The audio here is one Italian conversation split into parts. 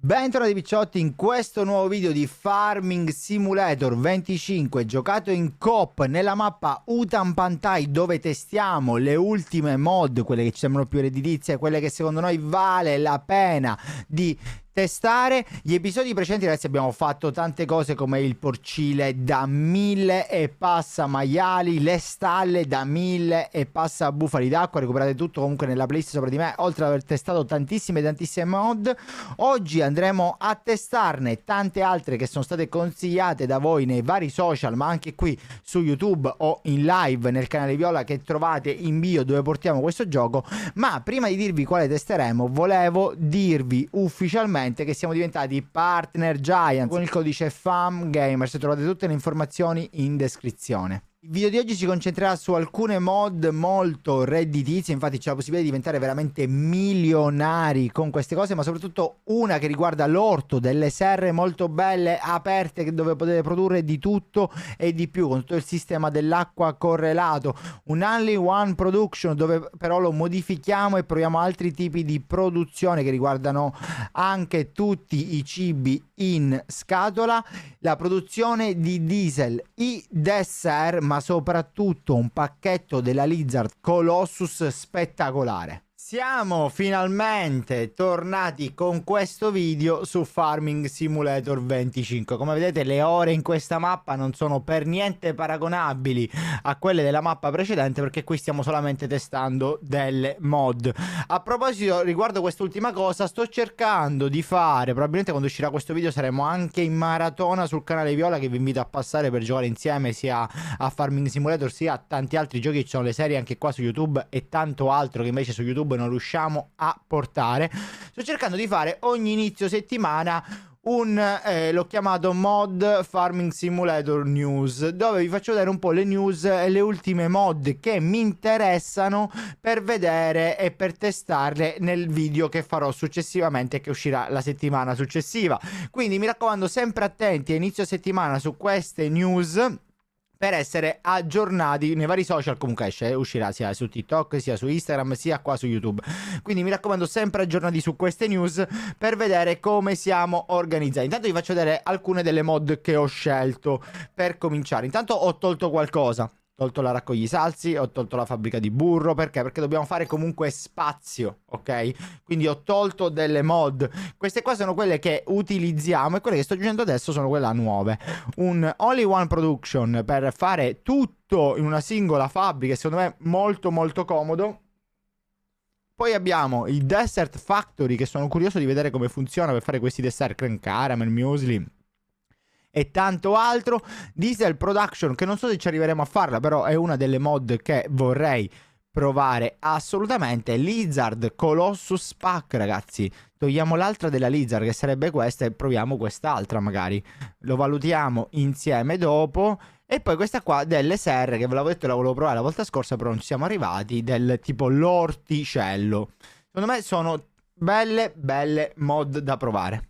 Bentornati picciotti in questo nuovo video di Farming Simulator 25 giocato in coop nella mappa Utampatai, dove testiamo le ultime mod, quelle che ci sembrano più redditizie, quelle che secondo noi vale la pena di testare. Gli episodi precedenti, ragazzi, abbiamo fatto tante cose come il porcile da 1000 e passa maiali, le stalle da 1000 e passa bufali d'acqua. Recuperate tutto comunque nella playlist sopra di me, oltre ad aver testato tantissime mod. Oggi andremo a testarne tante altre che sono state consigliate da voi nei vari social, ma anche qui su YouTube o in live nel canale Viola che trovate in bio, dove portiamo questo gioco. Ma prima di dirvi quale testeremo, volevo dirvi ufficialmente che siamo diventati partner Giant con il codice FAMGAMERS. Trovate tutte le informazioni in descrizione. Il video di oggi si concentrerà su alcune mod molto redditizie, infatti c'è la possibilità di diventare veramente milionari con queste cose, ma soprattutto una che riguarda l'orto, delle serre molto belle aperte dove potete produrre di tutto e di più, con tutto il sistema dell'acqua correlato, un only one production dove però lo modifichiamo e proviamo altri tipi di produzione che riguardano anche tutti i cibi in scatola, la produzione di diesel, i dessert, ma soprattutto un pacchetto della Lizard Colossus spettacolare. Siamo finalmente tornati con questo video su Farming Simulator 25. Come vedete, le ore in questa mappa non sono per niente paragonabili a quelle della mappa precedente, perché qui stiamo solamente testando delle mod. A proposito, riguardo quest'ultima cosa, sto cercando di fare, probabilmente quando uscirà questo video saremo anche in maratona sul canale Viola, che vi invito a passare per giocare insieme sia a Farming Simulator sia a tanti altri giochi. Ci sono le serie anche qua su YouTube e tanto altro che invece su YouTube non riusciamo a portare. Sto cercando di fare ogni inizio settimana l'ho chiamato Mod Farming Simulator News, dove vi faccio vedere un po' le news e le ultime mod che mi interessano per vedere e per testarle nel video che farò successivamente, che uscirà la settimana successiva. Quindi mi raccomando, sempre attenti a inizio settimana su queste news per essere aggiornati nei vari social. Comunque uscirà sia su TikTok, sia su Instagram, sia qua su YouTube. Quindi mi raccomando, sempre aggiornati su queste news per vedere come siamo organizzati. Intanto vi faccio vedere alcune delle mod che ho scelto per cominciare. Intanto ho tolto qualcosa. Ho tolto la raccogli salsi, ho tolto la fabbrica di burro. Perché? Perché dobbiamo fare comunque spazio, ok? Quindi ho tolto delle mod. Queste qua sono quelle che utilizziamo, e quelle che sto aggiungendo adesso sono quelle nuove. Un only one production per fare tutto in una singola fabbrica, secondo me molto molto comodo. Poi abbiamo il Dessert Factory, che sono curioso di vedere come funziona per fare questi dessert, creme caramel, muesli e tanto altro. Diesel Production, che non so se ci arriveremo a farla, però è una delle mod che vorrei provare assolutamente. Lizard Colossus Pack, ragazzi. Togliamo l'altra della Lizard, che sarebbe questa, e proviamo quest'altra magari. Lo valutiamo insieme dopo. E poi questa qua delle serre, che ve l'avevo detto, la volevo provare la volta scorsa, però non ci siamo arrivati, del tipo l'orticello. Secondo me sono belle mod da provare.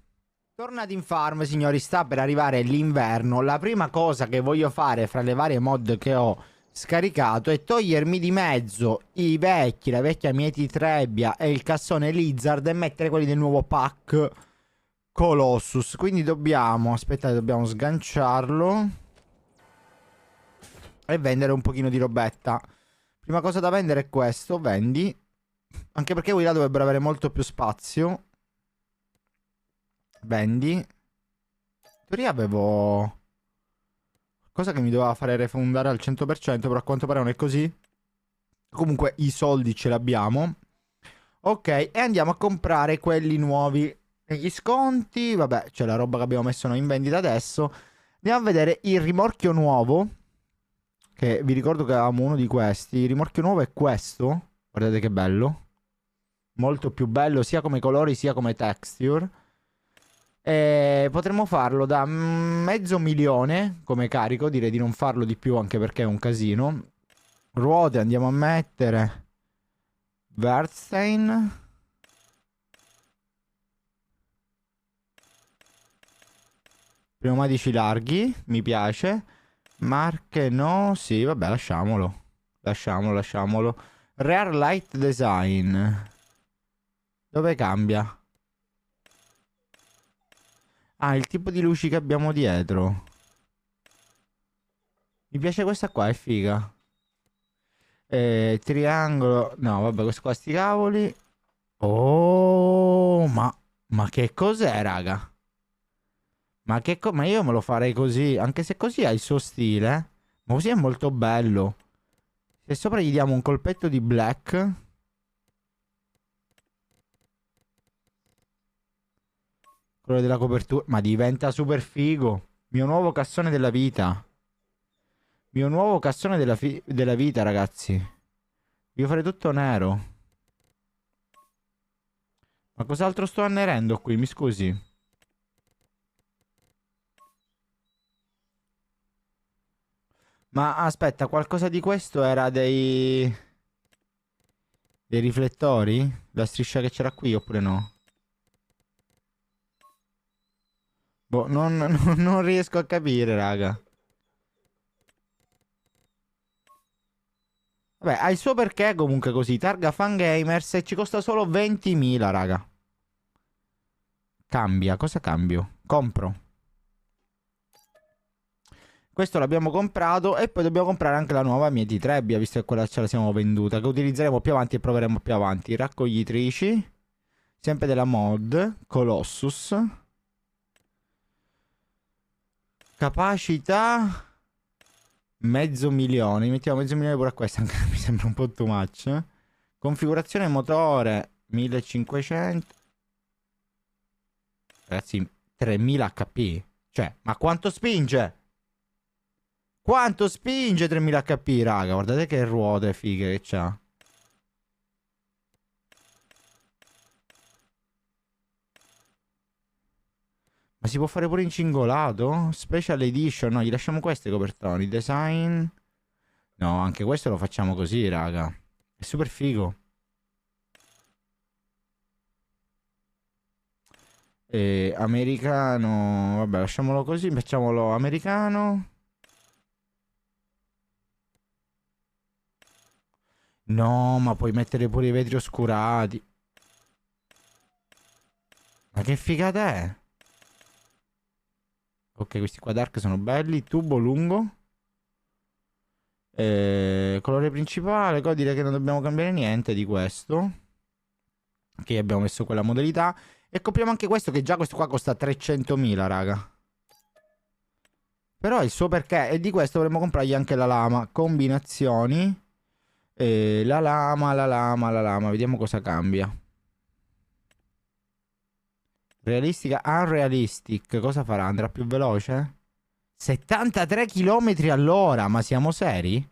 Tornati in farm, signori, sta per arrivare l'inverno. La prima cosa che voglio fare fra le varie mod che ho scaricato è togliermi di mezzo la vecchia mieti trebbia e il cassone Lizard e mettere quelli del nuovo pack Colossus. Quindi dobbiamo sganciarlo e vendere un pochino di robetta. Prima cosa da vendere è questo, vendi. Anche perché quelli là dovrebbero avere molto più spazio. Vendi. In teoria avevo cosa che mi doveva fare refundare al 100%, però a quanto pare non è così. Comunque i soldi ce l'abbiamo. Ok, e andiamo a comprare quelli nuovi. Negli sconti, vabbè, c'è la roba che abbiamo messo noi in vendita adesso. Andiamo a vedere il rimorchio nuovo, che vi ricordo che avevamo uno di questi. Il rimorchio nuovo è questo. Guardate che bello. Molto più bello sia come colori sia come texture. Potremmo farlo da 500.000 come carico. Direi di non farlo di più, anche perché è un casino. Ruote andiamo a mettere Wertstein. Pneumatici larghi, mi piace. Marche no, sì, vabbè, lasciamolo. Lasciamolo. Rare Light Design. Dove cambia? Ah, il tipo di luci che abbiamo dietro. Mi piace questa qua, è figa. Triangolo. No, vabbè, questo qua sti cavoli. Oh, ma che cos'è, raga? Ma io me lo farei così. Anche se così ha il suo stile. Ma così è molto bello. Se sopra gli diamo un colpetto di black. Quello della copertura. Ma diventa super figo. Mio nuovo cassone della vita. Mio nuovo cassone della vita, ragazzi. Devo fare tutto nero. Ma cos'altro sto annerendo qui? Mi scusi. Ma aspetta, qualcosa di questo era dei riflettori? La striscia che c'era qui oppure no? Boh, non riesco a capire, raga. Vabbè, ha il suo perché comunque così. Targa Fangamers e ci costa solo 20.000, raga. Cambia, cosa cambio? Compro. Questo l'abbiamo comprato e poi dobbiamo comprare anche la nuova Mieti Trebbia, visto che quella ce la siamo venduta, che utilizzeremo più avanti e proveremo più avanti. Raccoglitrici, sempre della mod, Colossus. Capacità, mezzo milione. Mettiamo mezzo milione pure a questa, anche mi sembra un po' too much. Configurazione motore, 1500. Ragazzi, 3000 HP. Cioè, ma quanto spinge? Quanto spinge 3000 HP, raga? Guardate che ruote fighe che c'ha. Ma si può fare pure incingolato? Special Edition. No, gli lasciamo queste copertoni. Design. No, anche questo lo facciamo così, raga. È super figo. Americano. Vabbè, lasciamolo così. Facciamolo americano. No, ma puoi mettere pure i vetri oscurati. Ma che figata è? Ok, questi qua dark sono belli. Tubo lungo. Colore principale. Qua direi che non dobbiamo cambiare niente di questo. Ok, abbiamo messo quella modalità. E compriamo anche questo, che già questo qua costa 300.000, raga. Però il suo perché. E di questo dovremmo comprargli anche la lama. Combinazioni. La lama, la lama, la lama. Vediamo cosa cambia. Realistica, unrealistic. Cosa farà? Andrà più veloce? 73 km all'ora. Ma siamo seri?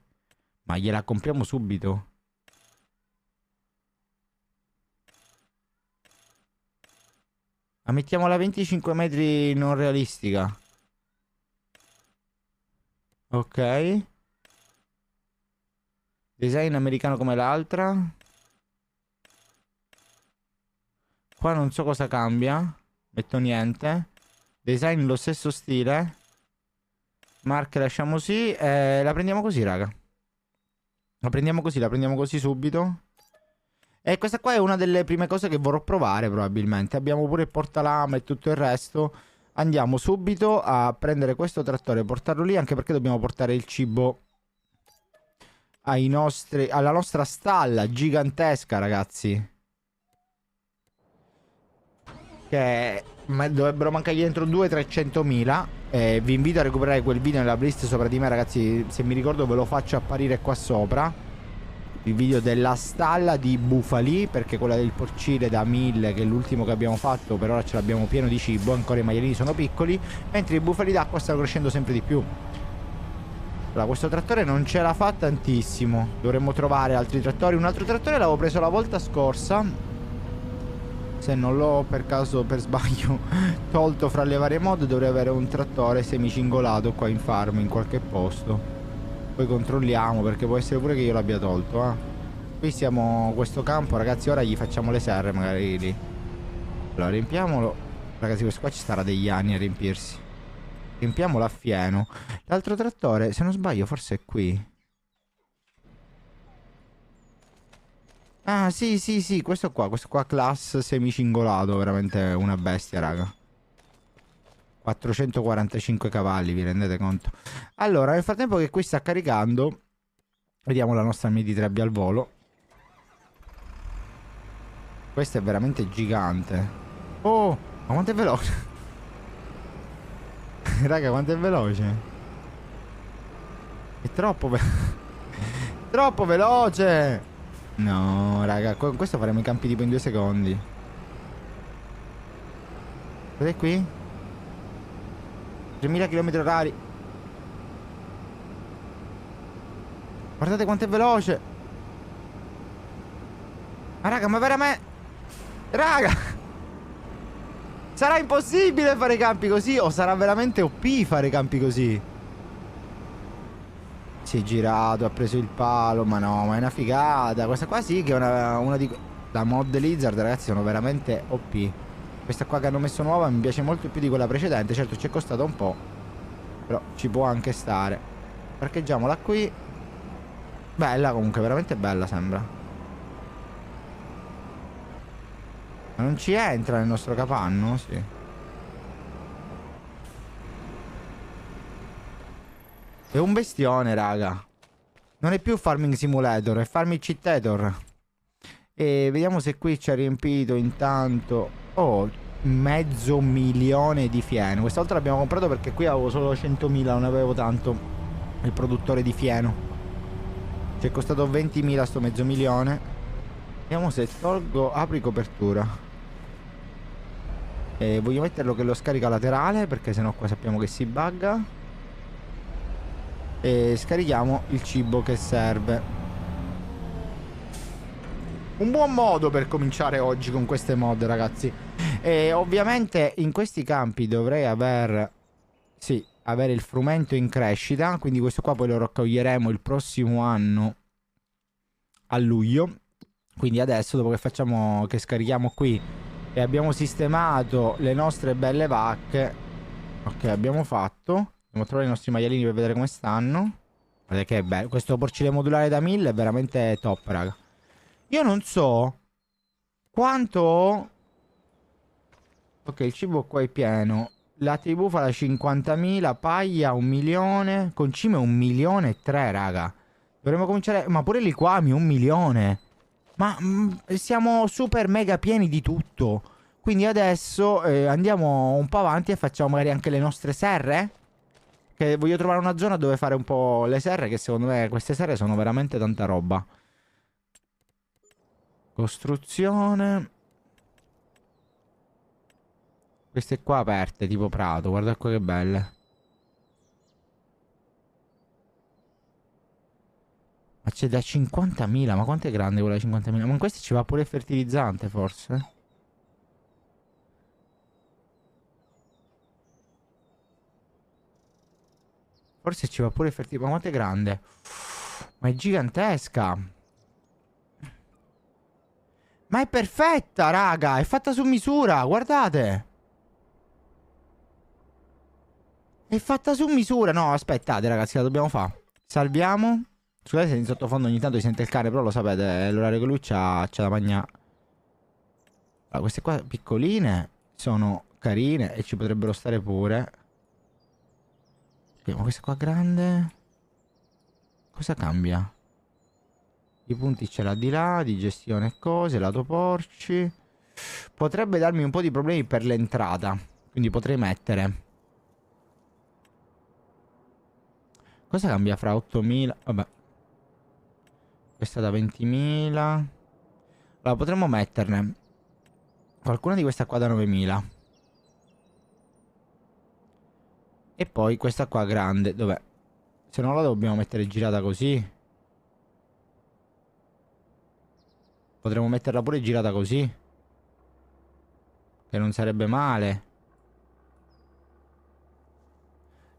Ma gliela compriamo subito. Ma mettiamola a 25 metri non realistica. Ok. Design americano come l'altra. Qua non so cosa cambia. Metto niente. Design lo stesso stile. Marche lasciamo sì. La prendiamo così, raga. La prendiamo così subito. E questa qua è una delle prime cose che vorrò provare probabilmente. Abbiamo pure il portalama e tutto il resto. Andiamo subito a prendere questo trattore e portarlo lì, anche perché dobbiamo portare il cibo alla nostra stalla gigantesca, ragazzi. Che dovrebbero mancargli dentro 200-300.000. Vi invito a recuperare quel video nella playlist sopra di me, ragazzi. Se mi ricordo ve lo faccio apparire qua sopra. Il video della stalla di bufali, perché quella del porcile da 1000, che è l'ultimo che abbiamo fatto, per ora ce l'abbiamo pieno di cibo, ancora i maialini sono piccoli, mentre i bufali d'acqua stanno crescendo sempre di più. Allora, questo trattore non ce la fa tantissimo. Dovremmo trovare altri trattori. Un altro trattore l'avevo preso la volta scorsa, se non l'ho per caso, per sbaglio, tolto fra le varie mod. Dovrei avere un trattore semicingolato qua in farm, in qualche posto. Poi controlliamo, perché può essere pure che io l'abbia tolto, Qui siamo questo campo, ragazzi. Ora gli facciamo le serre magari lì. Allora riempiamolo. Ragazzi, questo qua ci starà degli anni a riempirsi. Riempiamolo a fieno. L'altro trattore, se non sbaglio, forse è qui. Ah, sì, sì, sì, questo qua class semicingolato. Veramente una bestia, raga. 445 cavalli, vi rendete conto? Allora, nel frattempo che qui sta caricando, vediamo la nostra Midi 3B al volo. Questa è veramente gigante. Oh, ma quanto è veloce! Raga, quanto è veloce! È troppo troppo veloce! No, raga, con questo faremo i campi tipo in 2 secondi. Vedete qui? 3000 km orari. Guardate quanto è veloce. Ma raga, ma veramente... Raga, sarà impossibile fare campi così, o sarà veramente OP fare campi così? Si è girato, ha preso il palo. Ma no, ma è una figata. Questa qua sì che è una di... La mod Lizard, ragazzi, sono veramente OP. Questa qua che hanno messo nuova mi piace molto più di quella precedente. Certo ci è costata un po', però ci può anche stare. Parcheggiamola qui. Bella comunque, veramente bella sembra. Ma non ci entra nel nostro capanno? Sì. È un bestione, raga. Non è più Farming Simulator, è Farming Cittator. E vediamo se qui ci ha riempito intanto. Oh, 500.000 di fieno. Questa volta l'abbiamo comprato perché qui avevo solo 100.000, non avevo tanto il produttore di fieno. Ci è costato 20.000 sto 500.000. Vediamo se tolgo apri copertura. E voglio metterlo che lo scarica laterale, perché sennò qua sappiamo che si bugga. E scarichiamo il cibo che serve. Un buon modo per cominciare oggi con queste mod, ragazzi. E ovviamente in questi campi dovrei avere il frumento in crescita. Quindi questo qua poi lo raccoglieremo il prossimo anno a luglio. Quindi adesso, dopo che facciamo, che scarichiamo qui e abbiamo sistemato le nostre belle vacche. Ok, abbiamo fatto. Andiamo a trovare i nostri maialini per vedere come stanno. Guardate che bello. Questo porcile modulare da 1000 è veramente top, raga. Io non so quanto... Ok, il cibo qua è pieno. La tribù fa la 50.000, paglia 1.000.000. Concime 1.000.003, raga. Dovremmo cominciare... Ma pure liquami 1.000.000. Ma siamo super mega pieni di tutto. Quindi adesso andiamo un po' avanti e facciamo magari anche le nostre serre. Che voglio trovare una zona dove fare un po' le serre, che secondo me queste serre sono veramente tanta roba. Costruzione. Queste qua aperte, tipo prato. Guarda qua che belle. Ma c'è da 50.000. Ma quanto è grande quella 50.000? Ma in queste ci va pure il fertilizzante, forse? Forse ci va pure il fertilizzante. Ma quanto è grande? Ma è gigantesca. Ma è perfetta, raga. È fatta su misura. Guardate. È fatta su misura. No, aspettate, ragazzi, la dobbiamo fare. Salviamo. Scusate se in sottofondo ogni tanto si sente il cane, però lo sapete, è l'orario che lui c'ha da mangiare. Allora, queste qua piccoline sono carine e ci potrebbero stare pure. Ma questa qua grande... Cosa cambia? I punti ce l'ha di là, di gestione e cose, lato porci. Potrebbe darmi un po' di problemi per l'entrata. Quindi potrei mettere... Cosa cambia fra 8.000? Vabbè. Questa da 20.000. Allora potremmo metterne qualcuna di questa qua da 9.000. E poi questa qua grande. Dov'è? Se non la dobbiamo mettere girata così. Potremmo metterla pure girata così. Che non sarebbe male.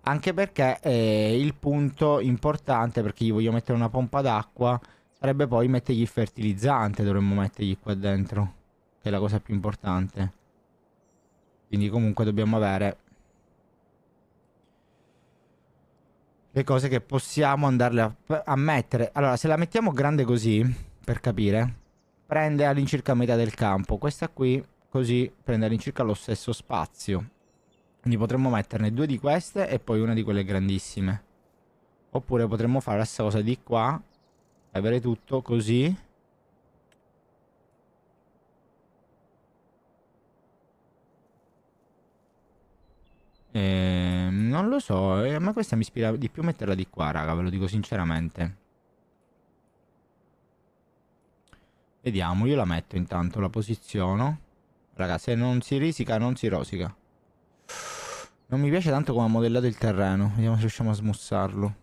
Anche perché il punto importante, perché gli voglio mettere una pompa d'acqua, sarebbe poi mettergli il fertilizzante. Dovremmo mettergli qua dentro, che è la cosa più importante. Quindi comunque dobbiamo avere le cose che possiamo andarle a mettere. Allora, se la mettiamo grande così, per capire, prende all'incirca metà del campo. Questa qui, così, prende all'incirca lo stesso spazio. Quindi potremmo metterne 2 di queste e poi una di quelle grandissime. Oppure potremmo fare la stessa cosa di qua. Avere tutto così. Non lo so, a me questa mi ispira di più metterla di qua, raga, ve lo dico sinceramente. Vediamo, io la metto intanto, la posiziono. Raga, se non si risica, non si rosica. Non mi piace tanto come ha modellato il terreno. Vediamo se riusciamo a smussarlo.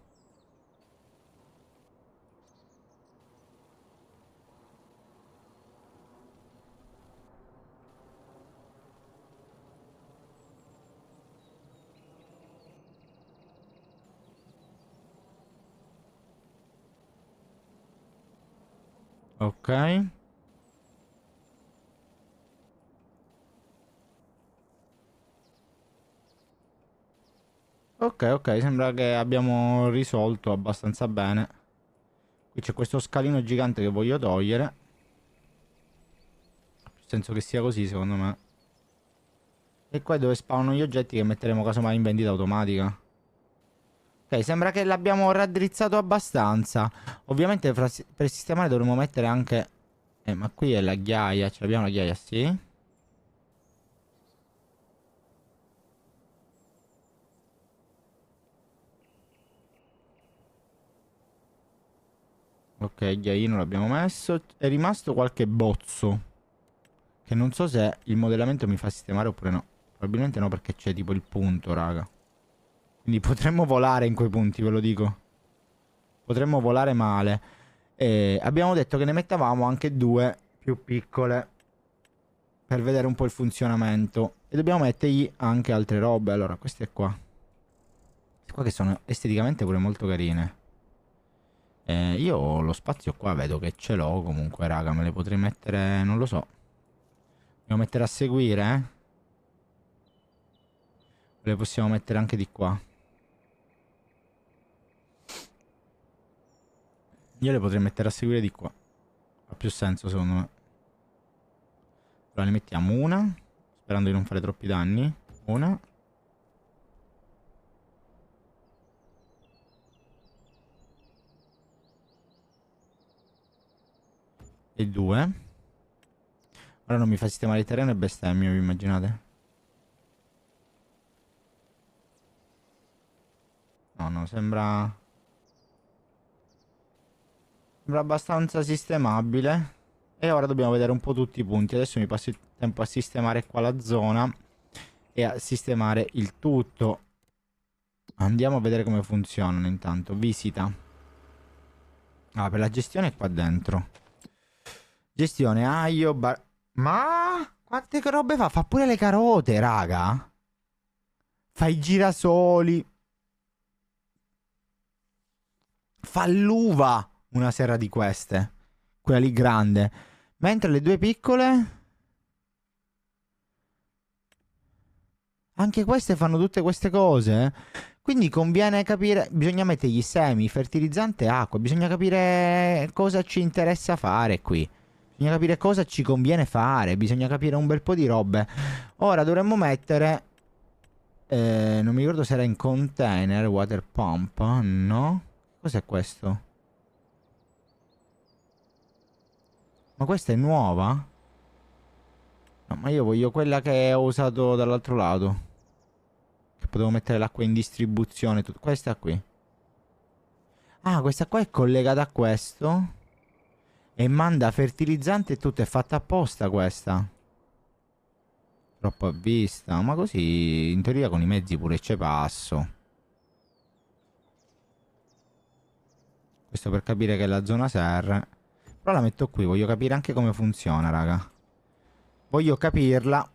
Ok. Ok, ok, sembra che abbiamo risolto abbastanza bene. Qui c'è questo scalino gigante che voglio togliere. Ha più senso che sia così, secondo me. E qua è dove spawnano gli oggetti che metteremo casomai in vendita automatica. Ok, sembra che l'abbiamo raddrizzato abbastanza. Ovviamente per sistemare dovremmo mettere anche... ma qui è la ghiaia, ce l'abbiamo la ghiaia, sì. Ok, il ghiaino l'abbiamo messo. È rimasto qualche bozzo. Che non so se il modellamento mi fa sistemare oppure no. Probabilmente no perché c'è tipo il punto, raga. Quindi potremmo volare in quei punti, ve lo dico. Potremmo volare male. E abbiamo detto che ne mettavamo anche 2 più piccole. Per vedere un po' il funzionamento. E dobbiamo mettergli anche altre robe. Allora, queste qua. Queste qua che sono esteticamente pure molto carine. Io lo spazio qua vedo che ce l'ho comunque, raga. Me le potrei mettere, non lo so. Dobbiamo mettere a seguire, eh? Le possiamo mettere anche di qua. Io le potrei mettere a seguire di qua. Ha più senso secondo me. Allora ne mettiamo una. Sperando di non fare troppi danni. Una. E 2. Ora non mi fa sistemare il terreno e bestemmio, vi immaginate? No, no, sembra... Sembra abbastanza sistemabile. E ora dobbiamo vedere un po' tutti i punti. Adesso mi passo il tempo a sistemare qua la zona. E a sistemare il tutto. Andiamo a vedere come funzionano intanto. Visita. Ah, per la gestione è qua dentro. Gestione aglio, ma quante robe fa? Fa pure le carote, raga. Fa i girasoli. Fa l'uva. Una sera di queste. Quella lì grande. Mentre le 2 piccole... Anche queste fanno tutte queste cose. Quindi conviene capire... Bisogna mettergli semi, fertilizzante e acqua. Bisogna capire cosa ci interessa fare qui. Bisogna capire cosa ci conviene fare. Bisogna capire un bel po' di robe. Ora dovremmo mettere... non mi ricordo se era in container, water pump, no? Cos'è questo? Ma questa è nuova? No, ma io voglio quella che ho usato dall'altro lato. Che potevo mettere l'acqua in distribuzione. Questa qui. Ah, questa qua è collegata a questo. E manda fertilizzante e tutto. È fatta apposta questa. Troppo a vista. Ma così in teoria con i mezzi pure ci passo. Questo per capire che la zona serre. Però la metto qui. Voglio capire anche come funziona, raga. Voglio capirla.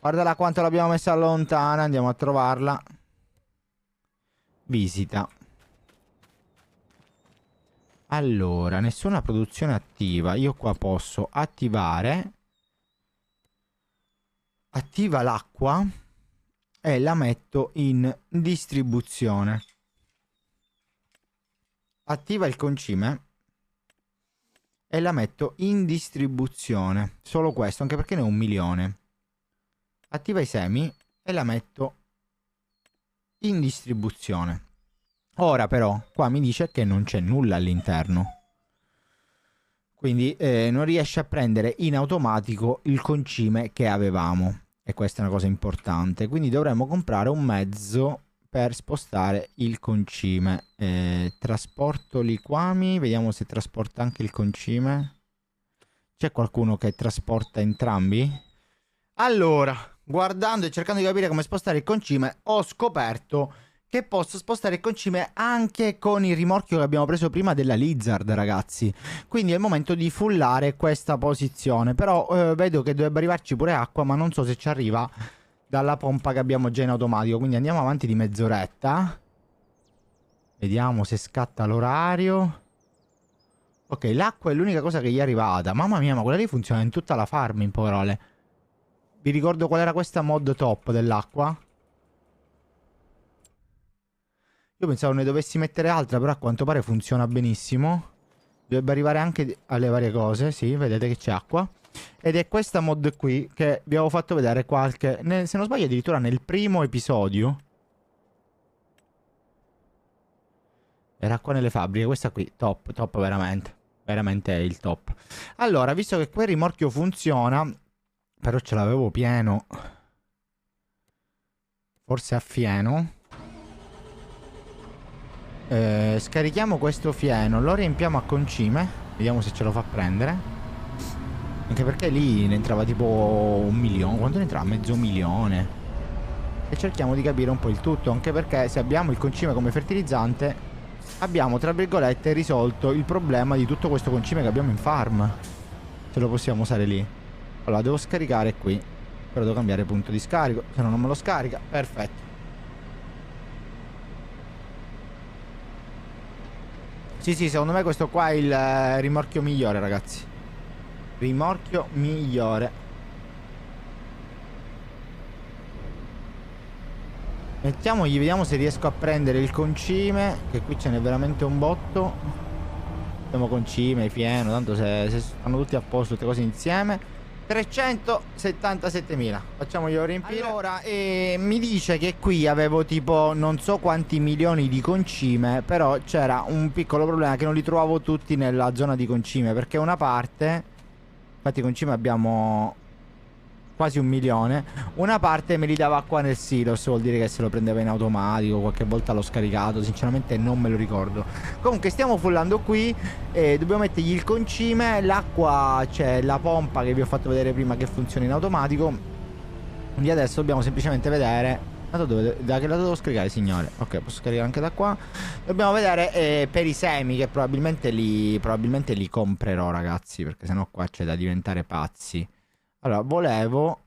Guardala quanto l'abbiamo messa lontana. Andiamo a trovarla. Visita. Allora, nessuna produzione attiva. Io qua posso attivare. Attiva l'acqua. E la metto in distribuzione. Attiva il concime. E la metto in distribuzione. Solo questo, anche perché ne ho 1 milione. Attiva i semi. E la metto in distribuzione. Ora però qua mi dice che non c'è nulla all'interno. Quindi non riesce a prendere in automatico il concime che avevamo. E questa è una cosa importante. Quindi dovremmo comprare un mezzo per spostare il concime. Trasporto liquami. Vediamo se trasporta anche il concime. C'è qualcuno che trasporta entrambi? Allora, guardando e cercando di capire come spostare il concime, ho scoperto che posso spostare il concime anche con il rimorchio che abbiamo preso prima della Lizard, ragazzi. Quindi è il momento di fullare questa posizione. Però vedo che dovrebbe arrivarci pure acqua, ma non so se ci arriva dalla pompa che abbiamo già in automatico. Quindi andiamo avanti di mezz'oretta. Vediamo se scatta l'orario. Ok, l'acqua è l'unica cosa che gli è arrivata. Mamma mia, ma quella lì funziona in tutta la farm, in parole. Vi ricordo qual era questa mod top dell'acqua? Io pensavo ne dovessi mettere altra, però a quanto pare funziona benissimo. Dovrebbe arrivare anche alle varie cose, sì, vedete che c'è acqua. Ed è questa mod qui che vi avevo fatto vedere qualche... se non sbaglio addirittura nel primo episodio. Era qua nelle fabbriche, questa qui, top, top veramente. Veramente è il top. Allora, visto che quel rimorchio funziona, però ce l'avevo pieno. Forse a fieno. Scarichiamo questo fieno, lo riempiamo a concime. Vediamo se ce lo fa prendere. Anche perché lì ne entrava tipo 1.000.000. Quanto ne entrava? Mezzo milione. E cerchiamo di capire un po' il tutto. Anche perché se abbiamo il concime come fertilizzante, abbiamo tra virgolette risolto il problema di tutto questo concime che abbiamo in farm. Ce lo possiamo usare lì. Allora devo scaricare qui. Però devo cambiare punto di scarico, se no non me lo scarica. Perfetto. Sì, sì, secondo me questo qua è il rimorchio migliore, ragazzi. Rimorchio migliore. Mettiamogli, vediamo se riesco a prendere il concime, che qui ce n'è veramente un botto. Abbiamo concime, fieno, tanto se stanno tutti a posto tutte cose insieme. 377.000. Facciamoglielo riempire. Allora, mi dice che qui avevo tipo non so quanti milioni di concime, però c'era un piccolo problema che non li trovavo tutti nella zona di concime, perché una parte, infatti concime abbiamo quasi 1.000.000, una parte me li dava qua nel silos, vuol dire che se lo prendeva in automatico, qualche volta l'ho scaricato, sinceramente non me lo ricordo. Comunque stiamo fullando qui e dobbiamo mettergli il concime, l'acqua c'è la pompa che vi ho fatto vedere prima che funziona in automatico, quindi adesso dobbiamo semplicemente vedere... Da che lato devo scaricare, signore? Ok, posso scaricare anche da qua. Dobbiamo vedere per i semi, che probabilmente li comprerò, ragazzi, perché sennò qua c'è da diventare pazzi. Allora, volevo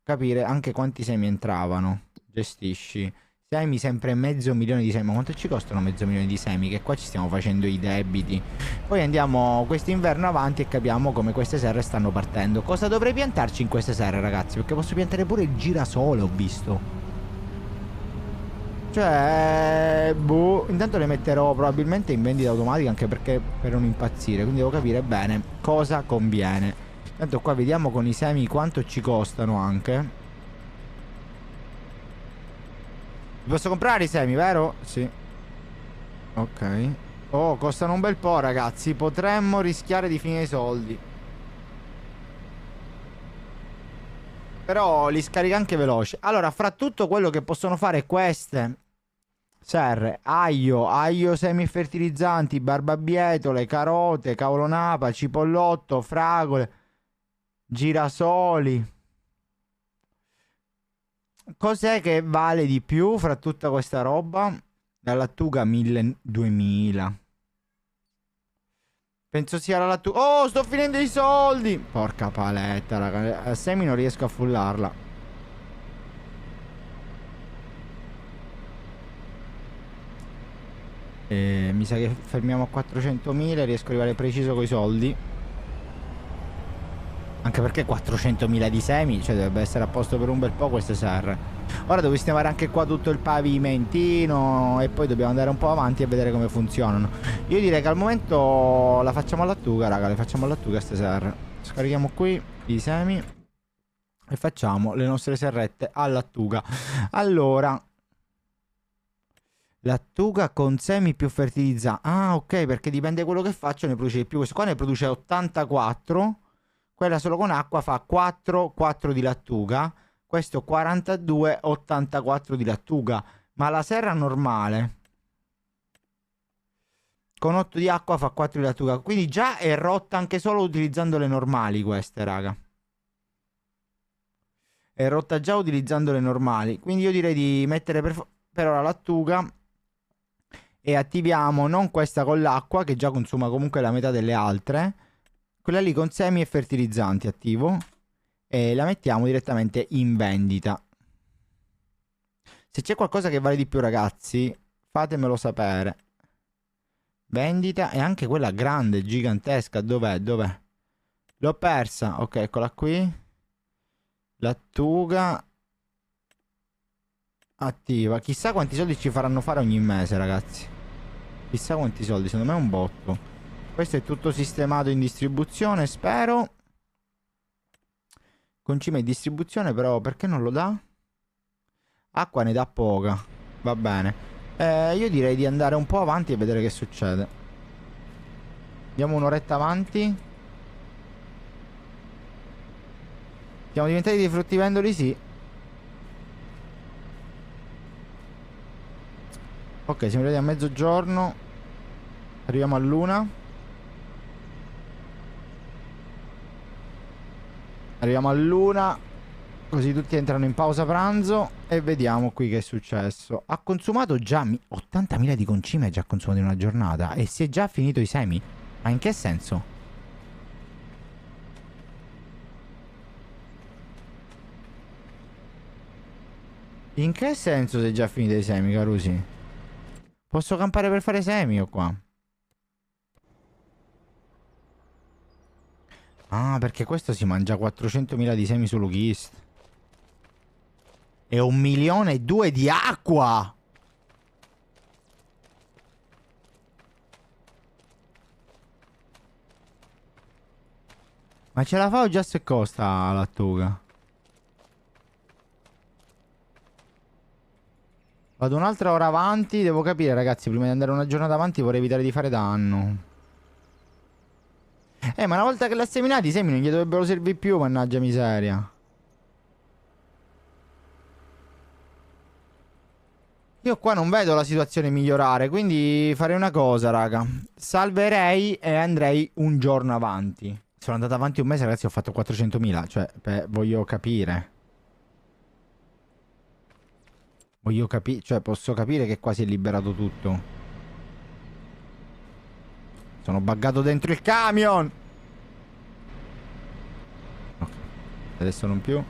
capire anche quanti semi entravano. Gestisci. Semi, sempre 500.000 di semi. Ma quanto ci costano 500.000 di semi? Che qua ci stiamo facendo i debiti. Poi andiamo quest'inverno avanti e capiamo come queste serre stanno partendo. Cosa dovrei piantarci in queste serre, ragazzi? Perché posso piantare pure il girasole, ho visto. Cioè, boh, intanto le metterò probabilmente in vendita automatica, anche perché per non impazzire. Quindi devo capire bene cosa conviene. Tanto qua vediamo con i semi quanto ci costano anche. Li posso comprare i semi, vero? Sì. Ok. Oh, costano un bel po', ragazzi. Potremmo rischiare di finire i soldi. Però li scarica anche veloce. Allora, fra tutto quello che possono fare queste serre, aglio semi fertilizzanti, barbabietole, carote, cavolonapa, cipollotto, fragole, girasoli. Cos'è che vale di più fra tutta questa roba? La lattuga 1.000-2.000. Penso sia la lattuga. Oh, sto finendo i soldi! Porca paletta, raga. A semi non riesco a fullarla. Mi sa che fermiamo a 400.000. Riesco ad arrivare preciso coi soldi. Anche perché 400.000 di semi, cioè dovrebbe essere a posto per un bel po' queste serre. Ora devo sistemare anche qua tutto il pavimentino e poi dobbiamo andare un po' avanti e vedere come funzionano. Io direi che al momento la facciamo a lattuga, raga, le facciamo a lattuga queste serre. Scarichiamo qui i semi e facciamo le nostre serrette a lattuga. Allora, Lattuga con semi più fertilizzanti. Ah, ok, perché dipende da quello che faccio, ne produce di più. Questo qua ne produce 84. Quella solo con acqua fa 4, 4 di lattuga. Questo 42, 84 di lattuga. Ma la serra normale con 8 di acqua fa 4 di lattuga. Quindi già è rotta anche solo utilizzando le normali queste, raga. È rotta già utilizzando le normali. Quindi io direi di mettere per ora lattuga. E attiviamo non questa con l'acqua, che già consuma comunque la metà delle altre. Quella lì con semi e fertilizzanti attivo. E la mettiamo direttamente in vendita. Se c'è qualcosa che vale di più, ragazzi, fatemelo sapere. Vendita. E anche quella grande, gigantesca. Dov'è? Dov'è? L'ho persa. Ok, eccola qui. Lattuga attiva. Chissà quanti soldi ci faranno fare ogni mese, ragazzi. Chissà quanti soldi. Secondo me è un botto. Questo è tutto sistemato in distribuzione, spero. Concime in distribuzione, però perché non lo dà? Acqua ne dà poca. Va bene. Io direi di andare un po' avanti e vedere che succede. Andiamo un'oretta avanti. Siamo diventati dei fruttivendoli, sì. Ok, siamo arrivati a mezzogiorno. Arriviamo all'una. Arriviamo all'una. Così tutti entrano in pausa pranzo. E vediamo qui che è successo. Ha consumato già 80.000 di concime. Ha già consumato in una giornata. E si è già finito i semi. Ma in che senso? In che senso si è già finito i semi, Carusi? Posso campare per fare semi o qua? Ah, perché questo si mangia 400.000 di semi su Logist. E 1.200.000 di acqua! Ma ce la fa o già se costa la lattuga? Vado un'altra ora avanti. Devo capire, ragazzi, prima di andare una giornata avanti vorrei evitare di fare danno. Ma una volta che l'ha seminato i semi non gli dovrebbero servire più, mannaggia miseria. Io qua non vedo la situazione migliorare, quindi farei una cosa, raga. Salverei e andrei un giorno avanti. Sono andato avanti un mese, ragazzi, ho fatto 400.000. Cioè, voglio capire. Voglio capire, cioè, posso capire che qua si è liberato tutto. Sono buggato dentro il camion! Ok, adesso non più.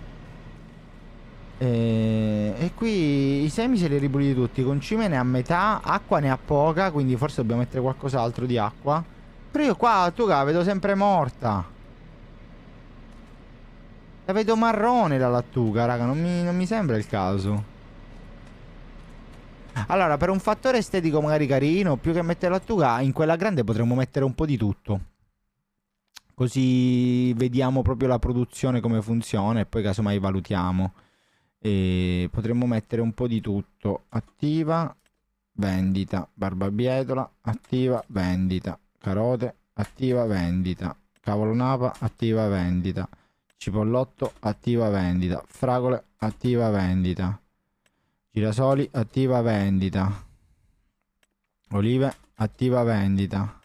E qui i semi se li ripuliti tutti. Concime ne ha metà, acqua ne ha poca, quindi forse dobbiamo mettere qualcos'altro di acqua. Però io qua, tu la vedo sempre morta. La vedo marrone la lattuga, raga, non mi sembra il caso. Allora, per un fattore estetico magari carino, più che mettere lattuga, in quella grande potremmo mettere un po' di tutto. Così vediamo proprio la produzione come funziona e poi casomai valutiamo. E potremmo mettere un po' di tutto. Attiva, vendita, barbabietola, attiva, vendita, carote, attiva, vendita, cavolo napa, attiva, vendita, cipollotto, attiva, vendita, fragole, attiva, vendita, girasoli, attiva, vendita, olive, attiva, vendita.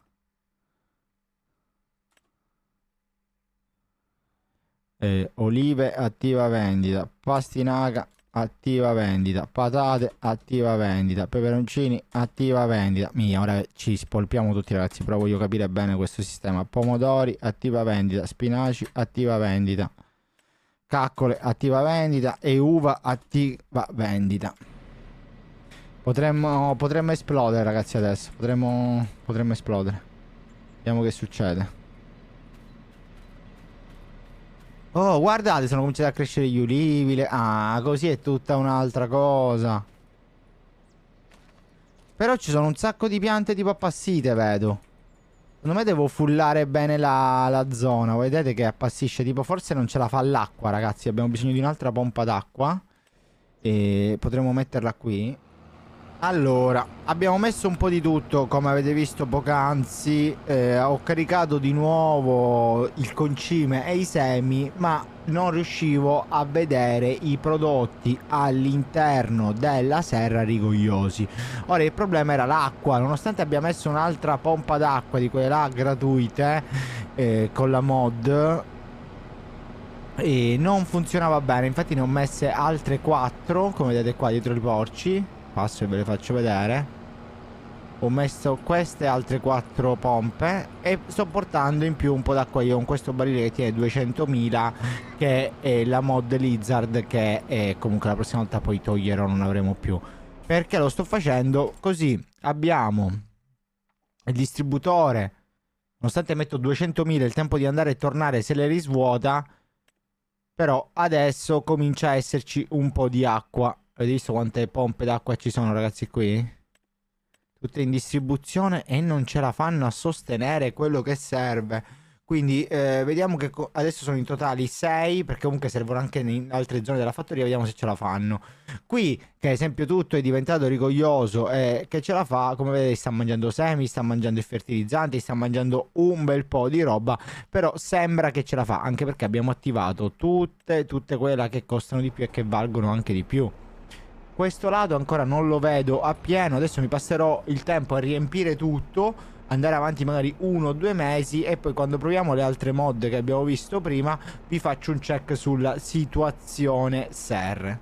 Olive attiva vendita, pastinaca attiva vendita, patate attiva vendita, peperoncini attiva vendita. Mia, ora ci spolpiamo tutti, ragazzi, però voglio capire bene questo sistema. Pomodori attiva vendita, spinaci attiva vendita, caccole attiva vendita e uva attiva vendita. Potremmo esplodere, ragazzi, adesso potremmo esplodere. Vediamo che succede. Oh, guardate, sono cominciati a crescere gli ulivi. Ah, così è tutta un'altra cosa. Però ci sono un sacco di piante tipo appassite, vedo. Secondo me devo fullare bene la zona. Vedete che appassisce, tipo forse non ce la fa l'acqua, ragazzi. Abbiamo bisogno di un'altra pompa d'acqua. E potremmo metterla qui. Allora, abbiamo messo un po' di tutto, come avete visto poc'anzi. Ho caricato di nuovo il concime e i semi, ma non riuscivo a vedere i prodotti all'interno della serra rigogliosi. Ora il problema era l'acqua, nonostante abbia messo un'altra pompa d'acqua di quelle là gratuite con la mod, e non funzionava bene. Infatti ne ho messe altre 4, come vedete qua dietro i porci. Passo e ve le faccio vedere. Ho messo queste altre 4 pompe e sto portando in più un po' d'acqua io con questo barile che tiene 200.000, che è la mod Lizard, che è comunque la prossima volta poi toglierò, non avremo più. Perché lo sto facendo così? Abbiamo il distributore, nonostante metto 200.000, il tempo di andare e tornare se le risvuota, però adesso comincia a esserci un po' di acqua. Avete visto quante pompe d'acqua ci sono, ragazzi, qui? Tutte in distribuzione e non ce la fanno a sostenere quello che serve. Quindi vediamo che adesso sono in totali 6, perché comunque servono anche in altre zone della fattoria. Vediamo se ce la fanno. Qui, che ad esempio tutto è diventato rigoglioso e che ce la fa, come vedete sta mangiando semi, sta mangiando i fertilizzanti, sta mangiando un bel po' di roba. Però sembra che ce la fa, anche perché abbiamo attivato tutte quelle che costano di più e che valgono anche di più. Questo lato ancora non lo vedo a pieno. Adesso mi passerò il tempo a riempire tutto, andare avanti magari 1 o 2 mesi, e poi quando proviamo le altre mod che abbiamo visto prima vi faccio un check sulla situazione serre.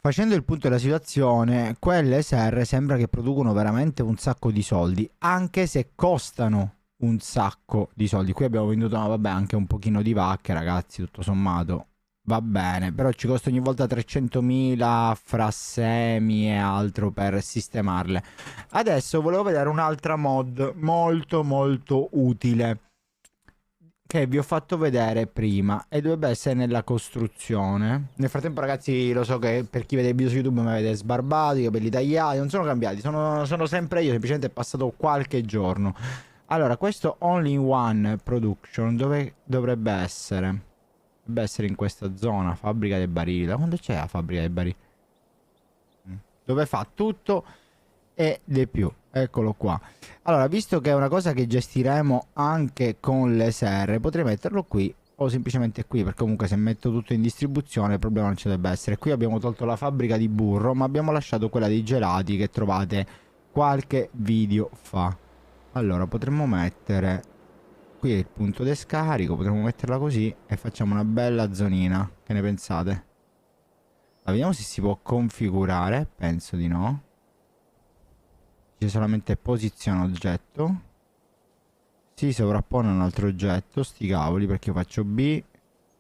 Facendo il punto della situazione, quelle serre sembra che producono veramente un sacco di soldi, anche se costano un sacco di soldi. Qui abbiamo venduto, no, vabbè, anche un pochino di vacche, ragazzi, tutto sommato va bene, però ci costa ogni volta 300.000 fra semi e altro per sistemarle. Adesso volevo vedere un'altra mod molto utile che vi ho fatto vedere prima e dovrebbe essere nella costruzione. Nel frattempo, ragazzi, lo so che per chi vede i video su YouTube mi avete sbarbato, i capelli tagliati, non sono cambiati, sono sempre io, semplicemente è passato qualche giorno. Allora, questo all-in-one production dove dovrebbe essere? Dovrebbe essere in questa zona, fabbrica dei barili. Da quando c'è la fabbrica dei barili? Dove fa tutto e di più. Eccolo qua. Allora, visto che è una cosa che gestiremo anche con le serre, potrei metterlo qui o semplicemente qui, perché comunque se metto tutto in distribuzione il problema non ci dovrebbe essere. Qui abbiamo tolto la fabbrica di burro, ma abbiamo lasciato quella dei gelati che trovate qualche video fa. Allora, potremmo mettere qui è il punto di scarico, potremmo metterla così e facciamo una bella zonina. Che ne pensate? Allora, vediamo se si può configurare. Penso di no. C'è solamente posiziona oggetto. Si sovrappone un altro oggetto. Sti cavoli, perché io faccio B,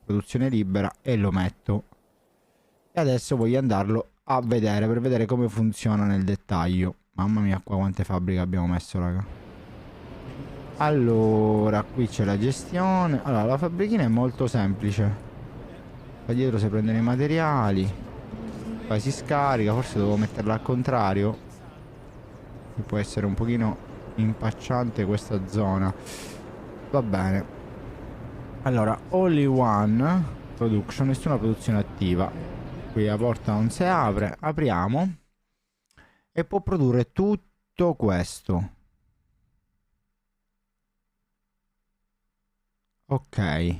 produzione libera, e lo metto. E adesso voglio andarlo a vedere per vedere come funziona nel dettaglio. Mamma mia, qua quante fabbriche abbiamo messo, raga. Allora, qui c'è la gestione. Allora, la fabbrichina è molto semplice. Qua dietro si prendono i materiali, poi si scarica. Forse devo metterla al contrario, che può essere un pochino impacciante questa zona. Va bene. Allora, only one production, nessuna produzione attiva. Qui la porta non si apre. Apriamo e può produrre tutto questo. Ok,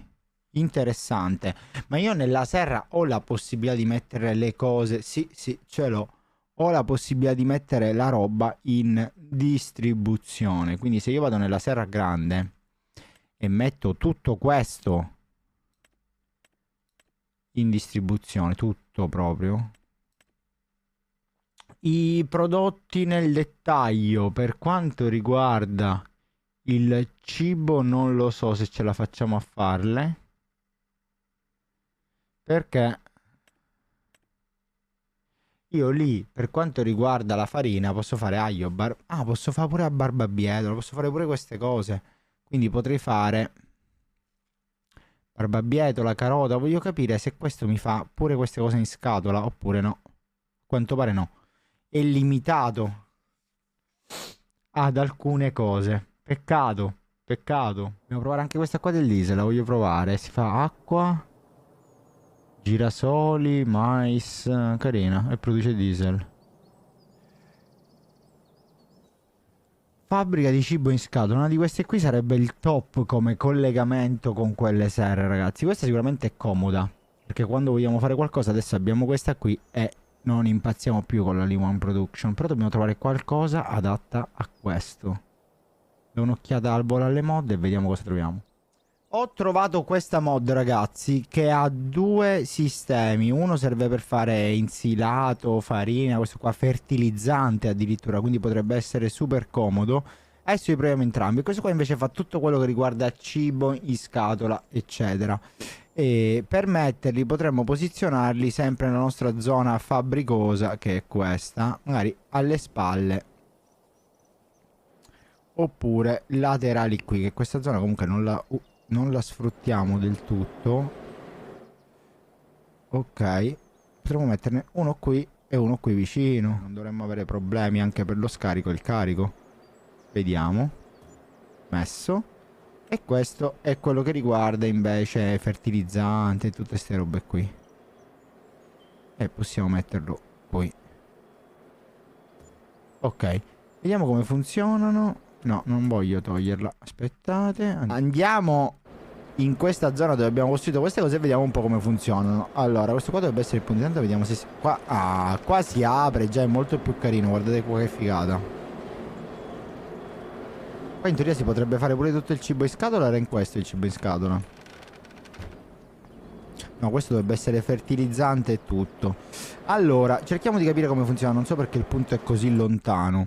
interessante. Ma io nella serra ho la possibilità di mettere le cose. Sì, ce l'ho. Ho la possibilità di mettere la roba in distribuzione. Quindi se io vado nella serra grande e metto tutto questo in distribuzione, tutto proprio, i prodotti nel dettaglio per quanto riguarda il cibo non lo so se ce la facciamo a farle, perché io lì per quanto riguarda la farina posso fare aglio, posso fare pure a barbabietola, posso fare pure queste cose. Quindi potrei fare barbabietola, carota. Voglio capire se questo mi fa pure queste cose in scatola oppure no. A quanto pare no. È limitato ad alcune cose. Peccato, peccato. Devo provare anche questa qua del diesel, la voglio provare. Si fa acqua, girasoli, mais, carina, e produce diesel. Fabbrica di cibo in scatola. Una di queste qui sarebbe il top come collegamento con quelle serre, ragazzi. Questa sicuramente è comoda, perché quando vogliamo fare qualcosa adesso abbiamo questa qui e non impazziamo più con la Limon Production. Però dobbiamo trovare qualcosa adatta a questo. Do un'occhiata al volo alle mod e vediamo cosa troviamo. Ho trovato questa mod, ragazzi, che ha due sistemi. Uno serve per fare insilato, farina, questo qua fertilizzante addirittura, quindi potrebbe essere super comodo. Adesso li proviamo entrambi. Questo qua invece fa tutto quello che riguarda cibo in scatola, eccetera. E per metterli potremmo posizionarli sempre nella nostra zona fabbricosa, che è questa, magari alle spalle. Oppure laterali qui, che questa zona comunque non la sfruttiamo del tutto. Ok, potremmo metterne uno qui e uno qui vicino. Non dovremmo avere problemi anche per lo scarico e il carico. Vediamo. Messo. E questo è quello che riguarda invece fertilizzante e tutte queste robe qui. E possiamo metterlo qui. Ok, vediamo come funzionano. No, non voglio toglierla. Aspettate. Andiamo in questa zona dove abbiamo costruito queste cose e vediamo un po' come funzionano. Allora, questo qua dovrebbe essere il punto. Intanto vediamo se qua... Ah, qua si apre, già è molto più carino. Guardate qua che figata. Qua in teoria si potrebbe fare pure tutto il cibo in scatola. Era in questo il cibo in scatola. No, questo dovrebbe essere fertilizzante e tutto. Allora, cerchiamo di capire come funziona. Non so perché il punto è così lontano.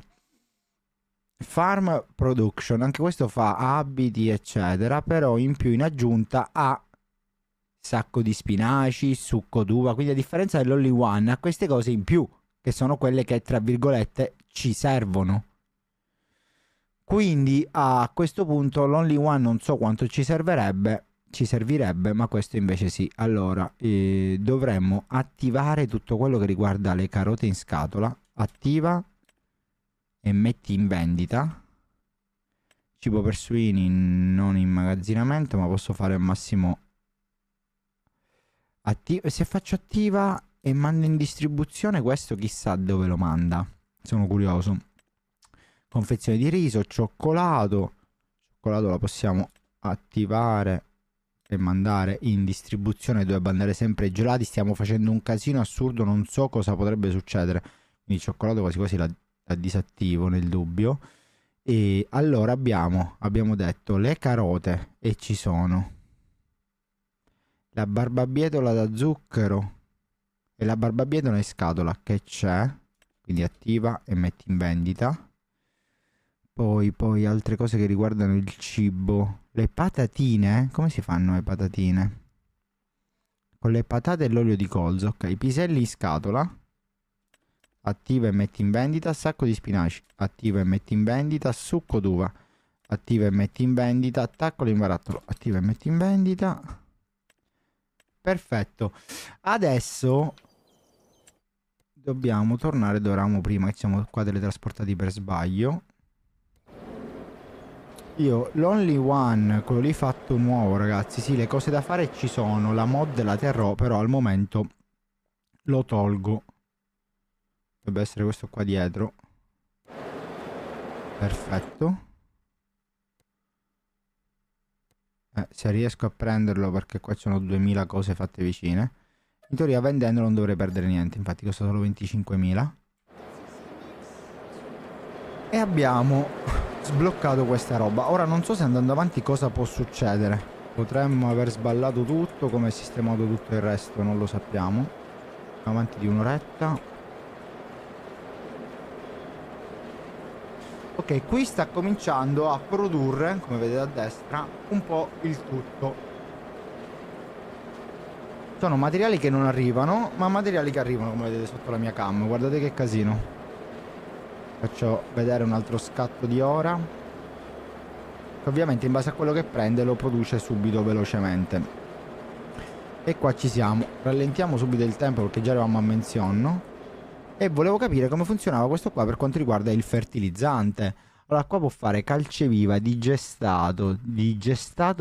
Farm Production, anche questo fa abiti eccetera, però in più in aggiunta ha sacco di spinaci, succo d'uva, quindi a differenza dell'Only One ha queste cose in più, che sono quelle che tra virgolette ci servono. Quindi a questo punto l'Only One non so quanto ci servirebbe, ma questo invece sì. Allora, dovremmo attivare tutto quello che riguarda le carote in scatola. Attiva e metti in vendita. Cibo per suini non immagazzinamento, ma posso fare al massimo se faccio attiva e mando in distribuzione, questo chissà dove lo manda. Sono curioso. Confezione di riso, cioccolato la possiamo attivare e mandare in distribuzione. Dovrebbe andare sempre ai gelati. Stiamo facendo un casino assurdo, non so cosa potrebbe succedere. Quindi cioccolato quasi quasi la disattivo nel dubbio. E allora abbiamo detto le carote e ci sono la barbabietola da zucchero e la barbabietola in scatola che c'è, quindi attiva e metti in vendita. Poi altre cose che riguardano il cibo. Le patatine, come si fanno le patatine? Con le patate e l'olio di colza. Ok, piselli in scatola. Attiva e metti in vendita. Sacco di spinaci. Attiva e metti in vendita. Succo d'uva. Attiva e metti in vendita. Taccolo in barattolo. Attiva e metti in vendita. Perfetto. Adesso dobbiamo tornare dove eravamo prima, che siamo qua teletrasportati per sbaglio. Io l'Only One, quello lì fatto nuovo, ragazzi. Sì, le cose da fare ci sono. La mod la terrò, però al momento lo tolgo. Dovrebbe essere questo qua dietro. Perfetto. Se riesco a prenderlo, perché qua ci sono 2000 cose fatte vicine. In teoria vendendolo non dovrei perdere niente. Infatti costa solo 25.000. E abbiamo sbloccato questa roba. Ora non so se andando avanti cosa può succedere. Potremmo aver sballato tutto, come sistemato tutto il resto non lo sappiamo. Avanti di un'oretta. Ok, qui sta cominciando a produrre, come vedete a destra, un po' il tutto. Sono materiali che non arrivano, ma materiali che arrivano, come vedete sotto la mia cam. Guardate che casino. Faccio vedere un altro scatto di ora. Ovviamente in base a quello che prende lo produce subito velocemente. E qua ci siamo. Rallentiamo subito il tempo perché già eravamo a menzione. E volevo capire come funzionava questo qua per quanto riguarda il fertilizzante. Allora qua può fare calceviva, digestato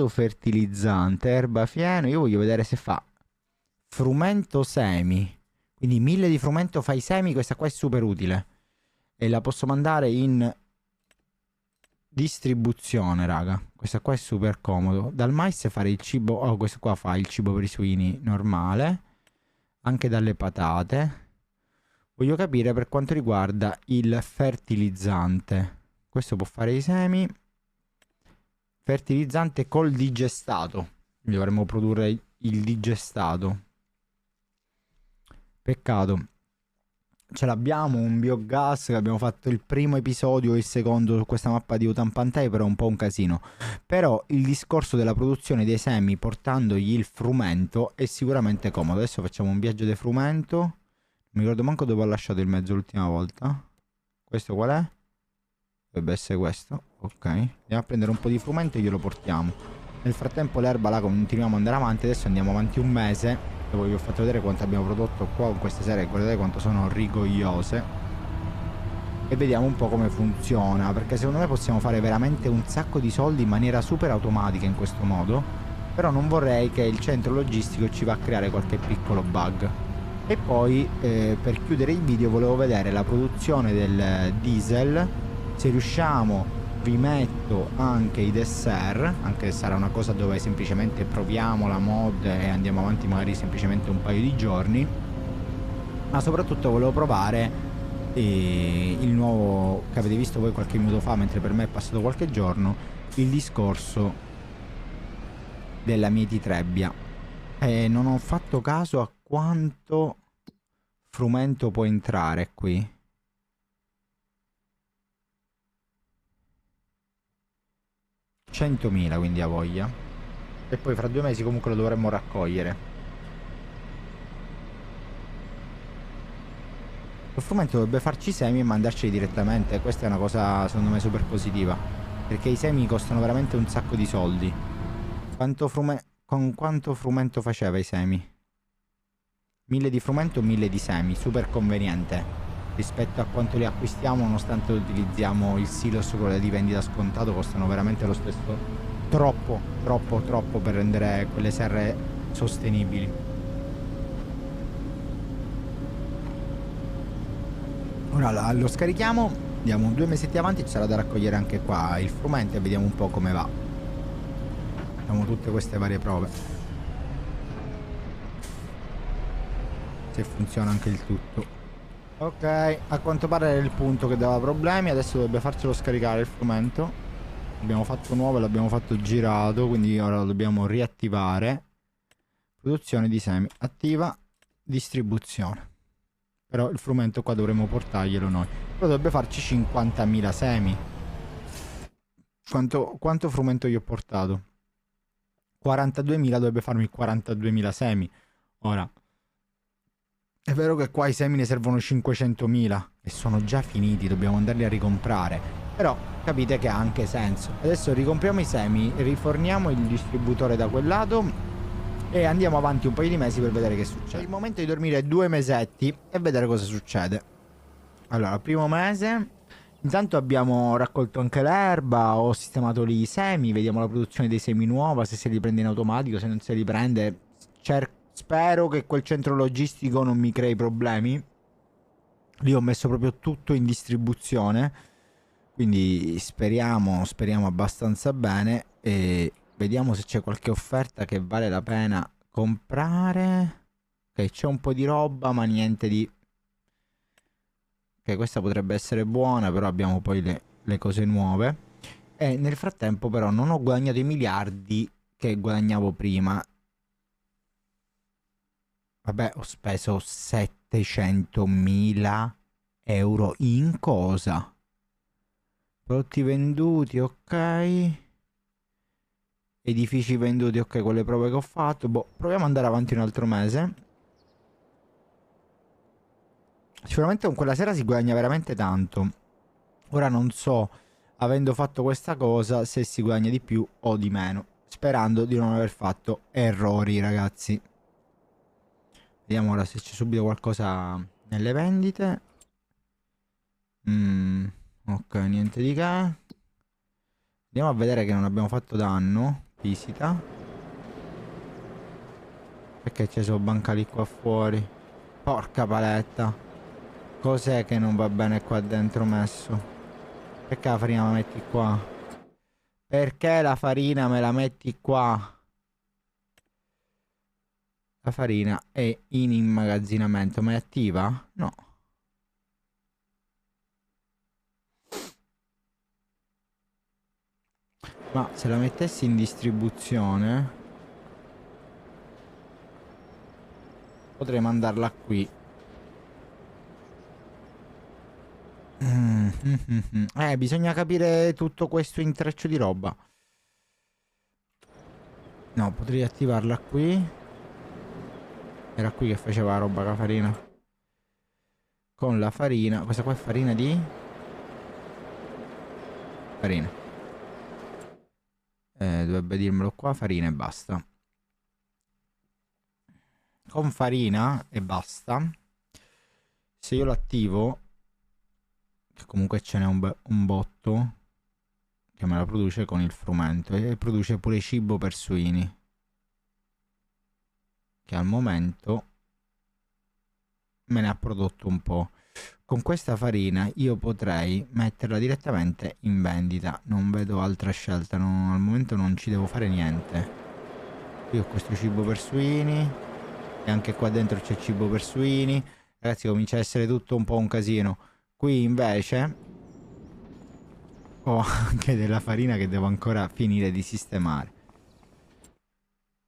fertilizzante, erba fieno. Io voglio vedere se fa frumento semi. Quindi 1000 di frumento fai semi, questa qua è super utile. E la posso mandare in Distribuzione, raga. Questo qua è super comodo. Dal mais fare il cibo. Oh, questo qua fa il cibo per i suini normale. Anche dalle patate. Voglio capire per quanto riguarda il fertilizzante. Questo può fare i semi. Fertilizzante col digestato. Quindi dovremmo produrre il digestato. Peccato. Ce l'abbiamo un biogas che abbiamo fatto il primo episodio e il secondo su questa mappa di Utampantei, però è un po' un casino. Però il discorso della produzione dei semi portandogli il frumento è sicuramente comodo. Adesso facciamo un viaggio di frumento. Non mi ricordo manco dove ho lasciato il mezzo l'ultima volta. Questo qual è? Dovrebbe essere questo. Ok. Andiamo a prendere un po' di frumento e glielo portiamo. Nel frattempo l'erba la continuiamo ad andare avanti. Adesso andiamo avanti un mese. Poi vi ho fatto vedere quanto abbiamo prodotto qua con queste serie. Guardate quanto sono rigogliose. E vediamo un po' come funziona. Perché secondo me possiamo fare veramente un sacco di soldi in maniera super automatica in questo modo. Però non vorrei che il centro logistico ci va a creare qualche piccolo bug. E poi per chiudere il video volevo vedere la produzione del diesel. Se riusciamo vi metto anche i dessert, anche se sarà una cosa dove semplicemente proviamo la mod e andiamo avanti magari semplicemente un paio di giorni. Ma soprattutto volevo provare il nuovo che avete visto voi qualche minuto fa, mentre per me è passato qualche giorno, il discorso della mieti trebbia. E non ho fatto caso a quanto frumento può entrare qui. 100.000, quindi ha voglia. E poi fra 2 mesi comunque lo dovremmo raccogliere. Lo frumento dovrebbe farci i semi e mandarceli direttamente. Questa è una cosa secondo me super positiva, perché i semi costano veramente un sacco di soldi. Con quanto frumento faceva i semi? 1000 di frumento, 1000 di semi. Super conveniente rispetto a quanto li acquistiamo, nonostante utilizziamo il silos, quello di vendita scontato, costano veramente lo stesso. Troppo per rendere quelle serre sostenibili. Ora lo scarichiamo, andiamo 2 mesetti avanti, ci sarà da raccogliere anche qua il frumento e vediamo un po' come va. Facciamo tutte queste varie prove, se funziona anche il tutto. Ok, a quanto pare era il punto che dava problemi. Adesso dovrebbe farcelo scaricare il frumento. L'abbiamo fatto nuovo e l'abbiamo fatto girato, quindi ora lo dobbiamo riattivare. Produzione di semi attiva, distribuzione. Però il frumento qua dovremmo portarglielo noi. Però dovrebbe farci 50.000 semi. Quanto frumento gli ho portato? 42.000, dovrebbe farmi 42.000 semi. Ora è vero che qua i semi ne servono 500.000 e sono già finiti, dobbiamo andarli a ricomprare. Però capite che ha anche senso. Adesso ricompriamo i semi, riforniamo il distributore da quel lato e andiamo avanti un paio di mesi per vedere che succede. È il momento di dormire 2 mesetti e vedere cosa succede. Allora, primo mese. Intanto abbiamo raccolto anche l'erba, ho sistemato lì i semi, vediamo la produzione dei semi nuova, se li prende in automatico, se non se li prende spero che quel centro logistico non mi crei problemi. Lì ho messo proprio tutto in distribuzione, quindi speriamo abbastanza bene e vediamo se c'è qualche offerta che vale la pena comprare. Ok, c'è un po' di roba ma niente di... Ok, questa potrebbe essere buona, però abbiamo poi le cose nuove. E nel frattempo però non ho guadagnato i miliardi che guadagnavo prima. Vabbè, ho speso 700.000 euro in cosa? Prodotti venduti, ok. Edifici venduti, ok, con le prove che ho fatto. Boh, proviamo ad andare avanti un altro mese. Sicuramente con quella sera si guadagna veramente tanto. Ora non so, avendo fatto questa cosa, se si guadagna di più o di meno. Sperando di non aver fatto errori, ragazzi. Vediamo ora se c'è subito qualcosa nelle vendite. Ok, niente di che. Andiamo a vedere che non abbiamo fatto danno. Visita. Perché ci sono bancali qua fuori? Porca paletta. Cos'è che non va bene qua dentro messo? Perché la farina la metti qua? Perché la farina me la metti qua? La farina è in immagazzinamento, ma è attiva? No. Ma se la mettessi in distribuzione potrei mandarla qui. Bisogna capire tutto questo intreccio di roba. No, potrei attivarla qui. Era qui che faceva la roba con la farina. Con la farina. Questa qua è farina di? Farina. Dovrebbe dirmelo qua, farina e basta. Con farina e basta. Se io l'attivo, che comunque ce n'è un botto, che me la produce con il frumento, e produce pure cibo per suini, che al momento me ne ha prodotto un po'. Con questa farina io potrei metterla direttamente in vendita, non vedo altra scelta, al momento non ci devo fare niente. Qui ho questo cibo per suini e anche qua dentro c'è cibo per suini. Ragazzi, comincia a essere tutto un po' un casino. Qui invece ho anche della farina che devo ancora finire di sistemare.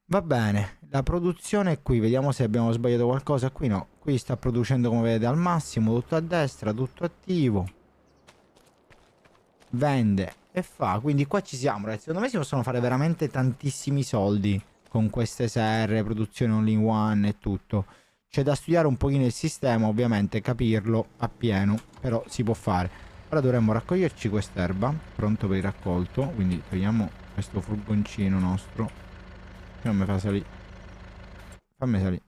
Va bene, la produzione è qui, vediamo se abbiamo sbagliato qualcosa. Qui no, qui sta producendo come vedete al massimo, tutto a destra, tutto attivo. Vende e fa, quindi qua ci siamo ragazzi. Secondo me si possono fare veramente tantissimi soldi con queste serre, produzione all-in-one e tutto. C'è da studiare un pochino il sistema, ovviamente, capirlo appieno, però si può fare. Ora dovremmo raccoglierci quest'erba, pronto per il raccolto, quindi togliamo questo furgoncino nostro. Non mi fa salire. Fammi salire.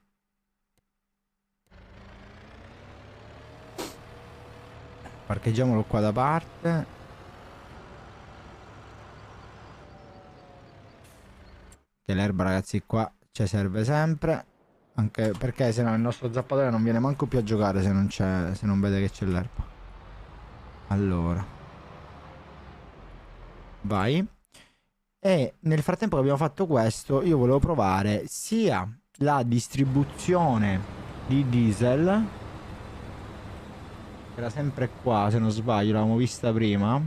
Parcheggiamolo qua da parte. Che l'erba ragazzi qua ci serve sempre. Anche perché se no il nostro zappatore non viene manco più a giocare se non c'è, se non vede che c'è l'erba. Allora. Vai. E nel frattempo che abbiamo fatto questo, io volevo provare sia la distribuzione di diesel, che era sempre qua se non sbaglio, l'avevamo vista prima,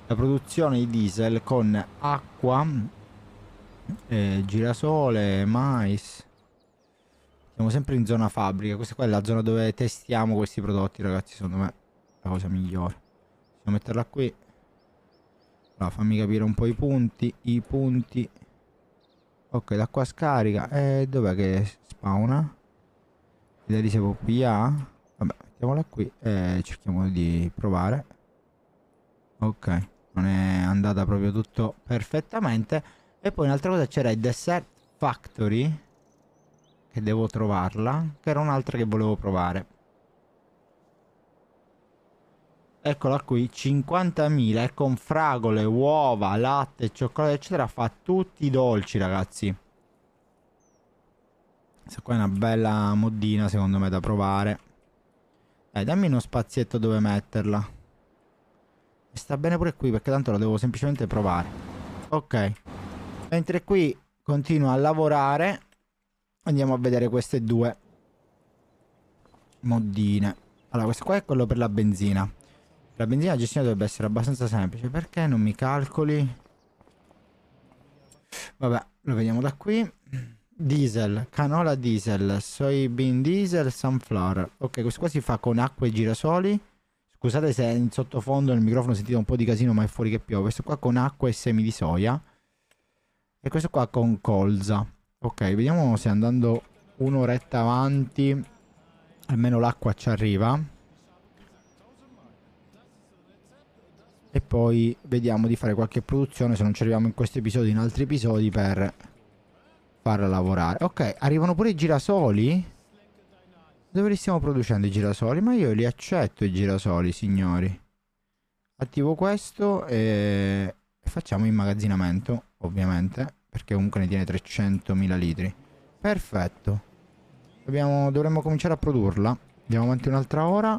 la produzione di diesel con acqua, girasole, mais. Siamo sempre in zona fabbrica, questa qua è la zona dove testiamo questi prodotti ragazzi, secondo me è la cosa migliore. Possiamo metterla qui. Allora, fammi capire un po' i punti. Ok, da qua scarica. E dov'è che spawna? Da lì si può pigliare. Vabbè, mettiamola qui e cerchiamo di provare. Ok, non è andata proprio tutto perfettamente. E poi un'altra cosa, c'era il Desert Factory, che devo trovarla, che era un'altra che volevo provare. Eccola qui, 50.000, e con fragole, uova, latte, cioccolato eccetera, fa tutti i dolci ragazzi. Questa qua è una bella moddina secondo me da provare. Dammi uno spazietto dove metterla. E sta bene pure qui perché tanto la devo semplicemente provare. Ok, mentre qui continuo a lavorare, andiamo a vedere queste due moddine. Allora, questo qua è quello per la benzina. La benzina la gestione dovrebbe essere abbastanza semplice. Perché non mi calcoli? Vabbè, lo vediamo da qui. Diesel, canola diesel, soybean diesel, sunflower. Ok, questo qua si fa con acqua e girasoli. Scusate se in sottofondo nel microfono sentite un po' di casino, ma è fuori che piove. Questo qua con acqua e semi di soia. E questo qua con colza. Ok, vediamo se andando un'oretta avanti almeno l'acqua ci arriva. E poi vediamo di fare qualche produzione, se non ci arriviamo in questo episodio, in altri episodi, per farla lavorare. Ok, arrivano pure i girasoli. Dove li stiamo producendo i girasoli? Ma io li accetto i girasoli, signori. Attivo questo e facciamo immagazzinamento, ovviamente, perché comunque ne tiene 300.000 litri. Perfetto. Dovremmo cominciare a produrla. Andiamo avanti un'altra ora.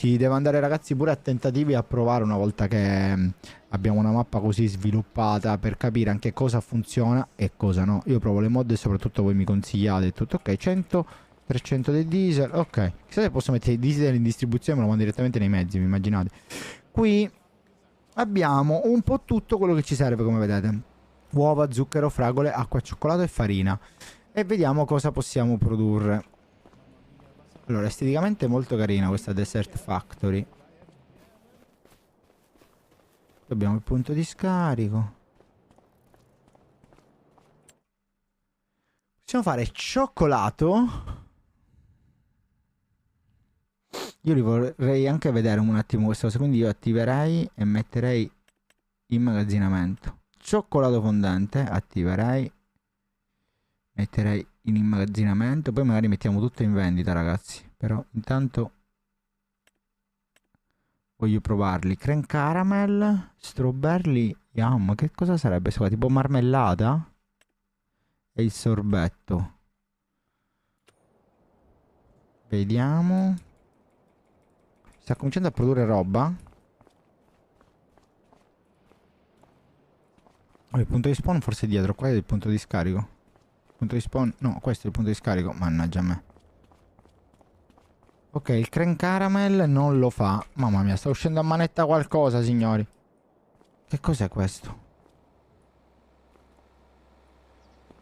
Si deve andare ragazzi pure a tentativi a provare una volta che abbiamo una mappa così sviluppata per capire anche cosa funziona e cosa no. Io provo le mod e soprattutto voi mi consigliate tutto. Ok, 100, 300 del diesel. Ok, chissà se posso mettere il diesel in distribuzione, me lo mando direttamente nei mezzi, vi immaginate. Qui abbiamo un po' tutto quello che ci serve, come vedete. Uova, zucchero, fragole, acqua, cioccolato e farina. E vediamo cosa possiamo produrre. Allora, esteticamente è molto carina questa Desert Factory. Abbiamo il punto di scarico. Possiamo fare cioccolato. Io li vorrei anche vedere un attimo questa cosa, quindi io attiverei e metterei immagazzinamento. Cioccolato fondente, attiverei, metterei in immagazzinamento, poi magari mettiamo tutto in vendita ragazzi, però intanto voglio provarli. Creme caramel, strawberry yum, che cosa sarebbe? Tipo marmellata? E il sorbetto. Vediamo. Sta cominciando a produrre roba. Oh, il punto di spawn forse è dietro, qua è il punto di scarico. Il punto di spawn, no, questo è il punto di scarico, mannaggia a me. Ok, il creme caramel non lo fa. Mamma mia, sta uscendo a manetta qualcosa, signori. Che cos'è questo?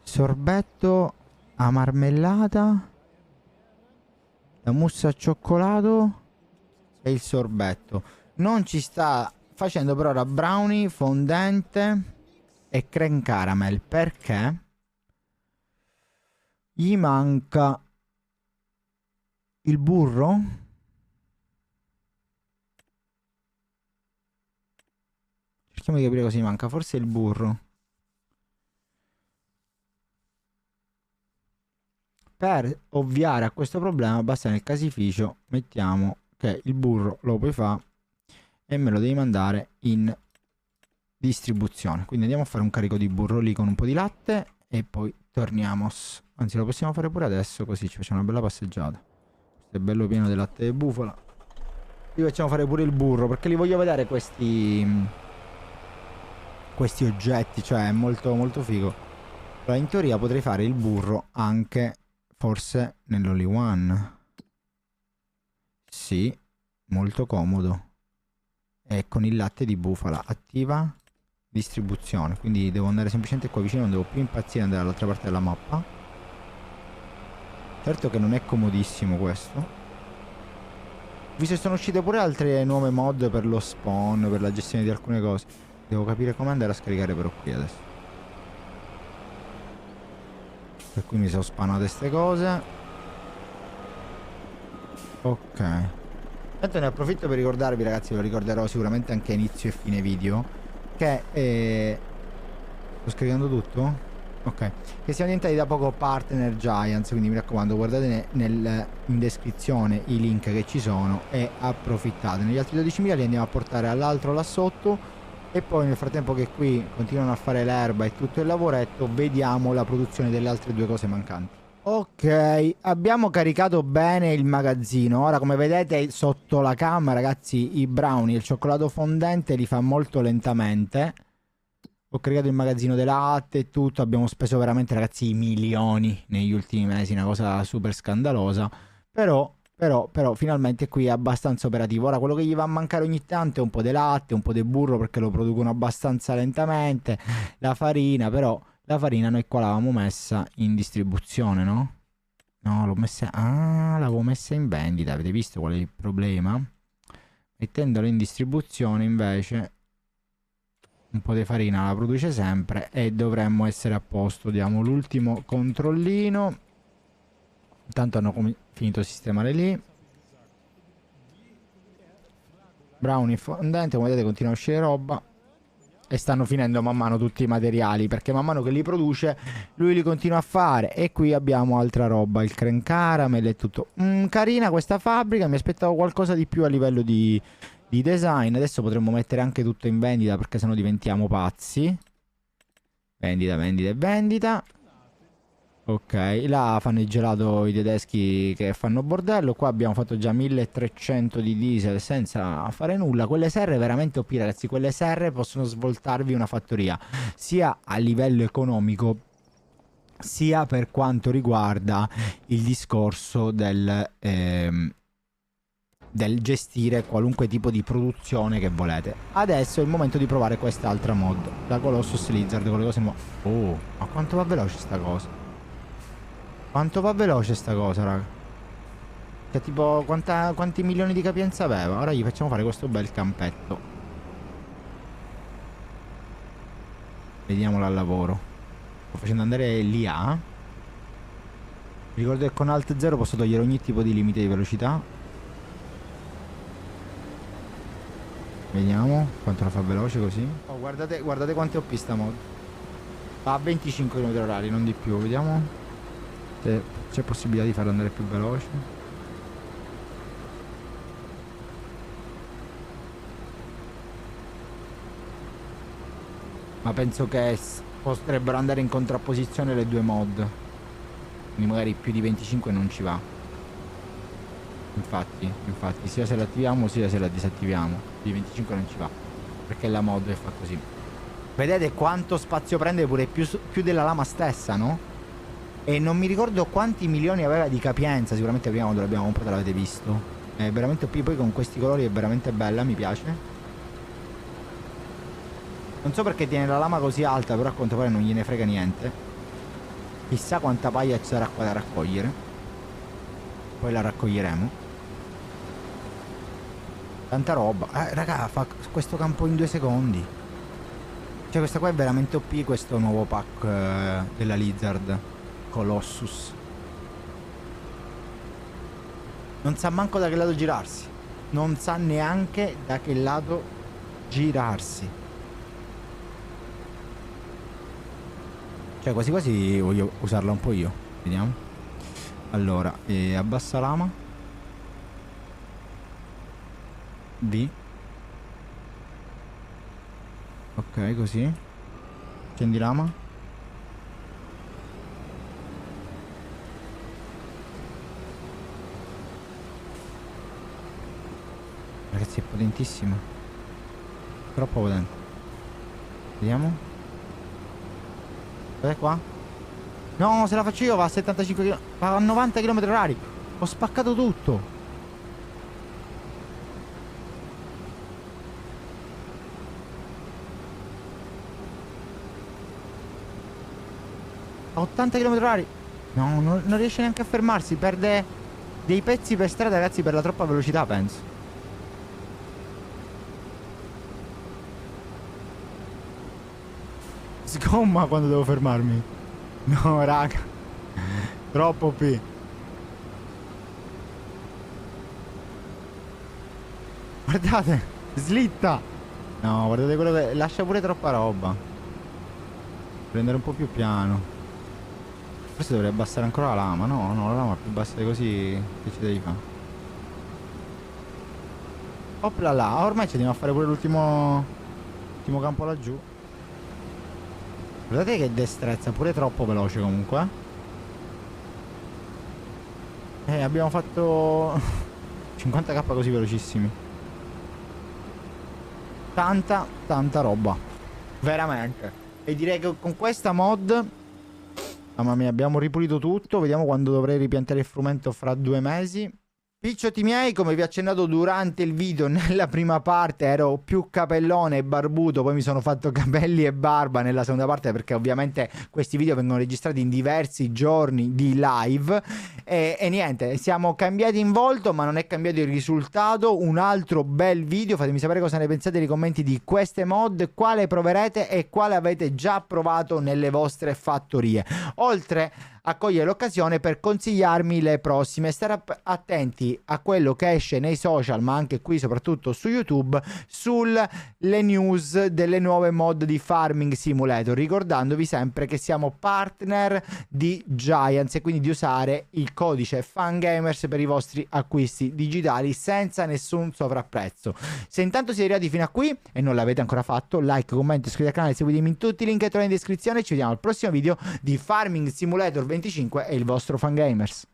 Sorbetto a marmellata. La mousse al cioccolato. E il sorbetto. Non ci sta facendo per ora brownie, fondente e creme caramel. Perché? Gli manca il burro? Cerchiamo di capire cosa gli manca. Forse il burro. Per ovviare a questo problema basta nel caseificio mettiamo che il burro lo puoi fare e me lo devi mandare in distribuzione. Quindi andiamo a fare un carico di burro lì con un po' di latte e poi torniamo. Anzi, lo possiamo fare pure adesso, così ci facciamo una bella passeggiata. Questo è bello pieno di latte di bufala. Li facciamo fare pure il burro perché li voglio vedere questi oggetti, cioè è molto molto figo. Allora, in teoria potrei fare il burro anche forse nell'All One. Sì, molto comodo. E con il latte di bufala. Attiva distribuzione. Quindi devo andare semplicemente qua vicino, non devo più impazzire e andare dall'altra parte della mappa. Certo che non è comodissimo questo. Visto che sono uscite pure altre nuove mod per lo spawn, per la gestione di alcune cose. Devo capire come andare a scaricare però qui adesso. Per cui mi sono spanate queste cose. Ok. Intanto ne approfitto per ricordarvi ragazzi, lo ricorderò sicuramente anche a inizio e fine video, che sto scaricando tutto? Ok. Che siamo diventati da poco partner Giants, quindi mi raccomando guardate in descrizione i link che ci sono e approfittate. Negli altri 12.000 li andiamo a portare all'altro là sotto. E poi nel frattempo che qui continuano a fare l'erba e tutto il lavoretto, vediamo la produzione delle altre due cose mancanti. Ok, abbiamo caricato bene il magazzino. Ora come vedete sotto la cam ragazzi i brownie e il cioccolato fondente li fa molto lentamente. Ho caricato il magazzino del latte e tutto. Abbiamo speso veramente ragazzi milioni negli ultimi mesi, una cosa super scandalosa. Però finalmente qui è abbastanza operativo. Ora quello che gli va a mancare ogni tanto è un po' di latte, un po' di burro perché lo producono abbastanza lentamente. La farina, però la farina noi qua l'avevamo messa in distribuzione, no? No, l'ho messa... Ah, l'avevo messa in vendita. Avete visto qual è il problema? Mettendola in distribuzione invece un po' di farina la produce sempre e dovremmo essere a posto. Diamo l'ultimo controllino. Intanto hanno finito di sistemare lì. Brownie fondente, come vedete continua a uscire roba. E stanno finendo man mano tutti i materiali, perché man mano che li produce lui li continua a fare. E qui abbiamo altra roba, il creme caramel e tutto. Carina questa fabbrica, mi aspettavo qualcosa di più a livello di design. Adesso potremmo mettere anche tutto in vendita perché sennò diventiamo pazzi. Vendita, vendita e vendita. Ok, là fanno il gelato i tedeschi che fanno bordello. Qua abbiamo fatto già 1300 di diesel senza fare nulla. Quelle serre veramente OP, ragazzi. Quelle serre possono svoltarvi una fattoria, sia a livello economico, sia per quanto riguarda il discorso del gestire qualunque tipo di produzione che volete. Adesso è il momento di provare quest'altra mod, la Colossus Lizard con le cose nuove. Oh, ma quanto va veloce sta cosa? Quanto va veloce sta cosa, raga? Cioè, tipo, quanti milioni di capienza aveva? Ora gli facciamo fare questo bel campetto. Vediamolo al lavoro. Sto facendo andare l'IA. Ricordo che con Alt 0 posso togliere ogni tipo di limite di velocità. Vediamo quanto la fa veloce così. Oh, guardate quanto ho pista mod. Va a 25 km/h, non di più. Vediamo se c'è possibilità di farlo andare più veloce. Ma penso che potrebbero andare in contrapposizione le due mod. Quindi magari più di 25 non ci va. Infatti, sia se l'attiviamo sia se la disattiviamo. Più di 25 non ci va. Perché la mod è fatta così. Vedete quanto spazio prende pure più della lama stessa, no? E non mi ricordo quanti milioni aveva di capienza. Sicuramente prima quando l'abbiamo comprata l'avete visto. È veramente OP, poi con questi colori è veramente bella, mi piace. Non so perché tiene la lama così alta, però a quanto pare non gliene frega niente. Chissà quanta paglia ci sarà qua da raccogliere. Poi la raccoglieremo. Tanta roba. Raga, fa questo campo in 2 secondi. Cioè questa qua è veramente OP, questo nuovo pack della Lizard Colossus. Non sa manco da che lato girarsi. Non sa neanche da che lato girarsi. Cioè quasi quasi voglio usarla un po' io. Vediamo. Allora, abbassa lama. V. Ok, così. Accendi lama. Ragazzi, è potentissima. Troppo potente. Vediamo. Guarda qua. No, se la faccio io va a 75 km. Va a 90 km/h. Ho spaccato tutto. A 80 km/h. No, non riesce neanche a fermarsi. Perde dei pezzi per strada, ragazzi, per la troppa velocità, penso. Sgomma quando devo fermarmi. No, raga. Troppo P. Guardate, slitta. No, guardate quello che... Lascia pure troppa roba. Prendere un po' più piano. Forse dovrei abbassare ancora la lama. No, no, la lama più bassa di così. Che ci devi fare? Opla là. Ormai ci andiamo a fare pure l'ultimo campo laggiù. Guardate che destrezza, pure troppo veloce comunque. Abbiamo fatto 50k così velocissimi. Tanta roba. Veramente. E direi che con questa mod, mamma mia, abbiamo ripulito tutto. Vediamo quando dovrei ripiantare il frumento fra 2 mesi. Picciotti miei, come vi ho accennato durante il video, nella prima parte ero più capellone e barbuto, poi mi sono fatto capelli e barba nella seconda parte, perché ovviamente questi video vengono registrati in diversi giorni di live e niente, siamo cambiati in volto, ma non è cambiato il risultato. Un altro bel video, fatemi sapere cosa ne pensate nei commenti di queste mod, quale proverete e quale avete già provato nelle vostre fattorie, oltre a cogliere l'occasione per consigliarmi le prossime. Stare attenti aggiornati a quello che esce nei social, ma anche qui soprattutto su YouTube, sulle news delle nuove mod di Farming Simulator, ricordandovi sempre che siamo partner di Giants e quindi di usare il codice FANGAMERS per i vostri acquisti digitali senza nessun sovrapprezzo. Se intanto siete arrivati fino a qui e non l'avete ancora fatto, like, commento, iscrivetevi al canale, seguitemi in tutti i link che trovate in descrizione. Ci vediamo al prossimo video di Farming Simulator 25 e il vostro FANGAMERS.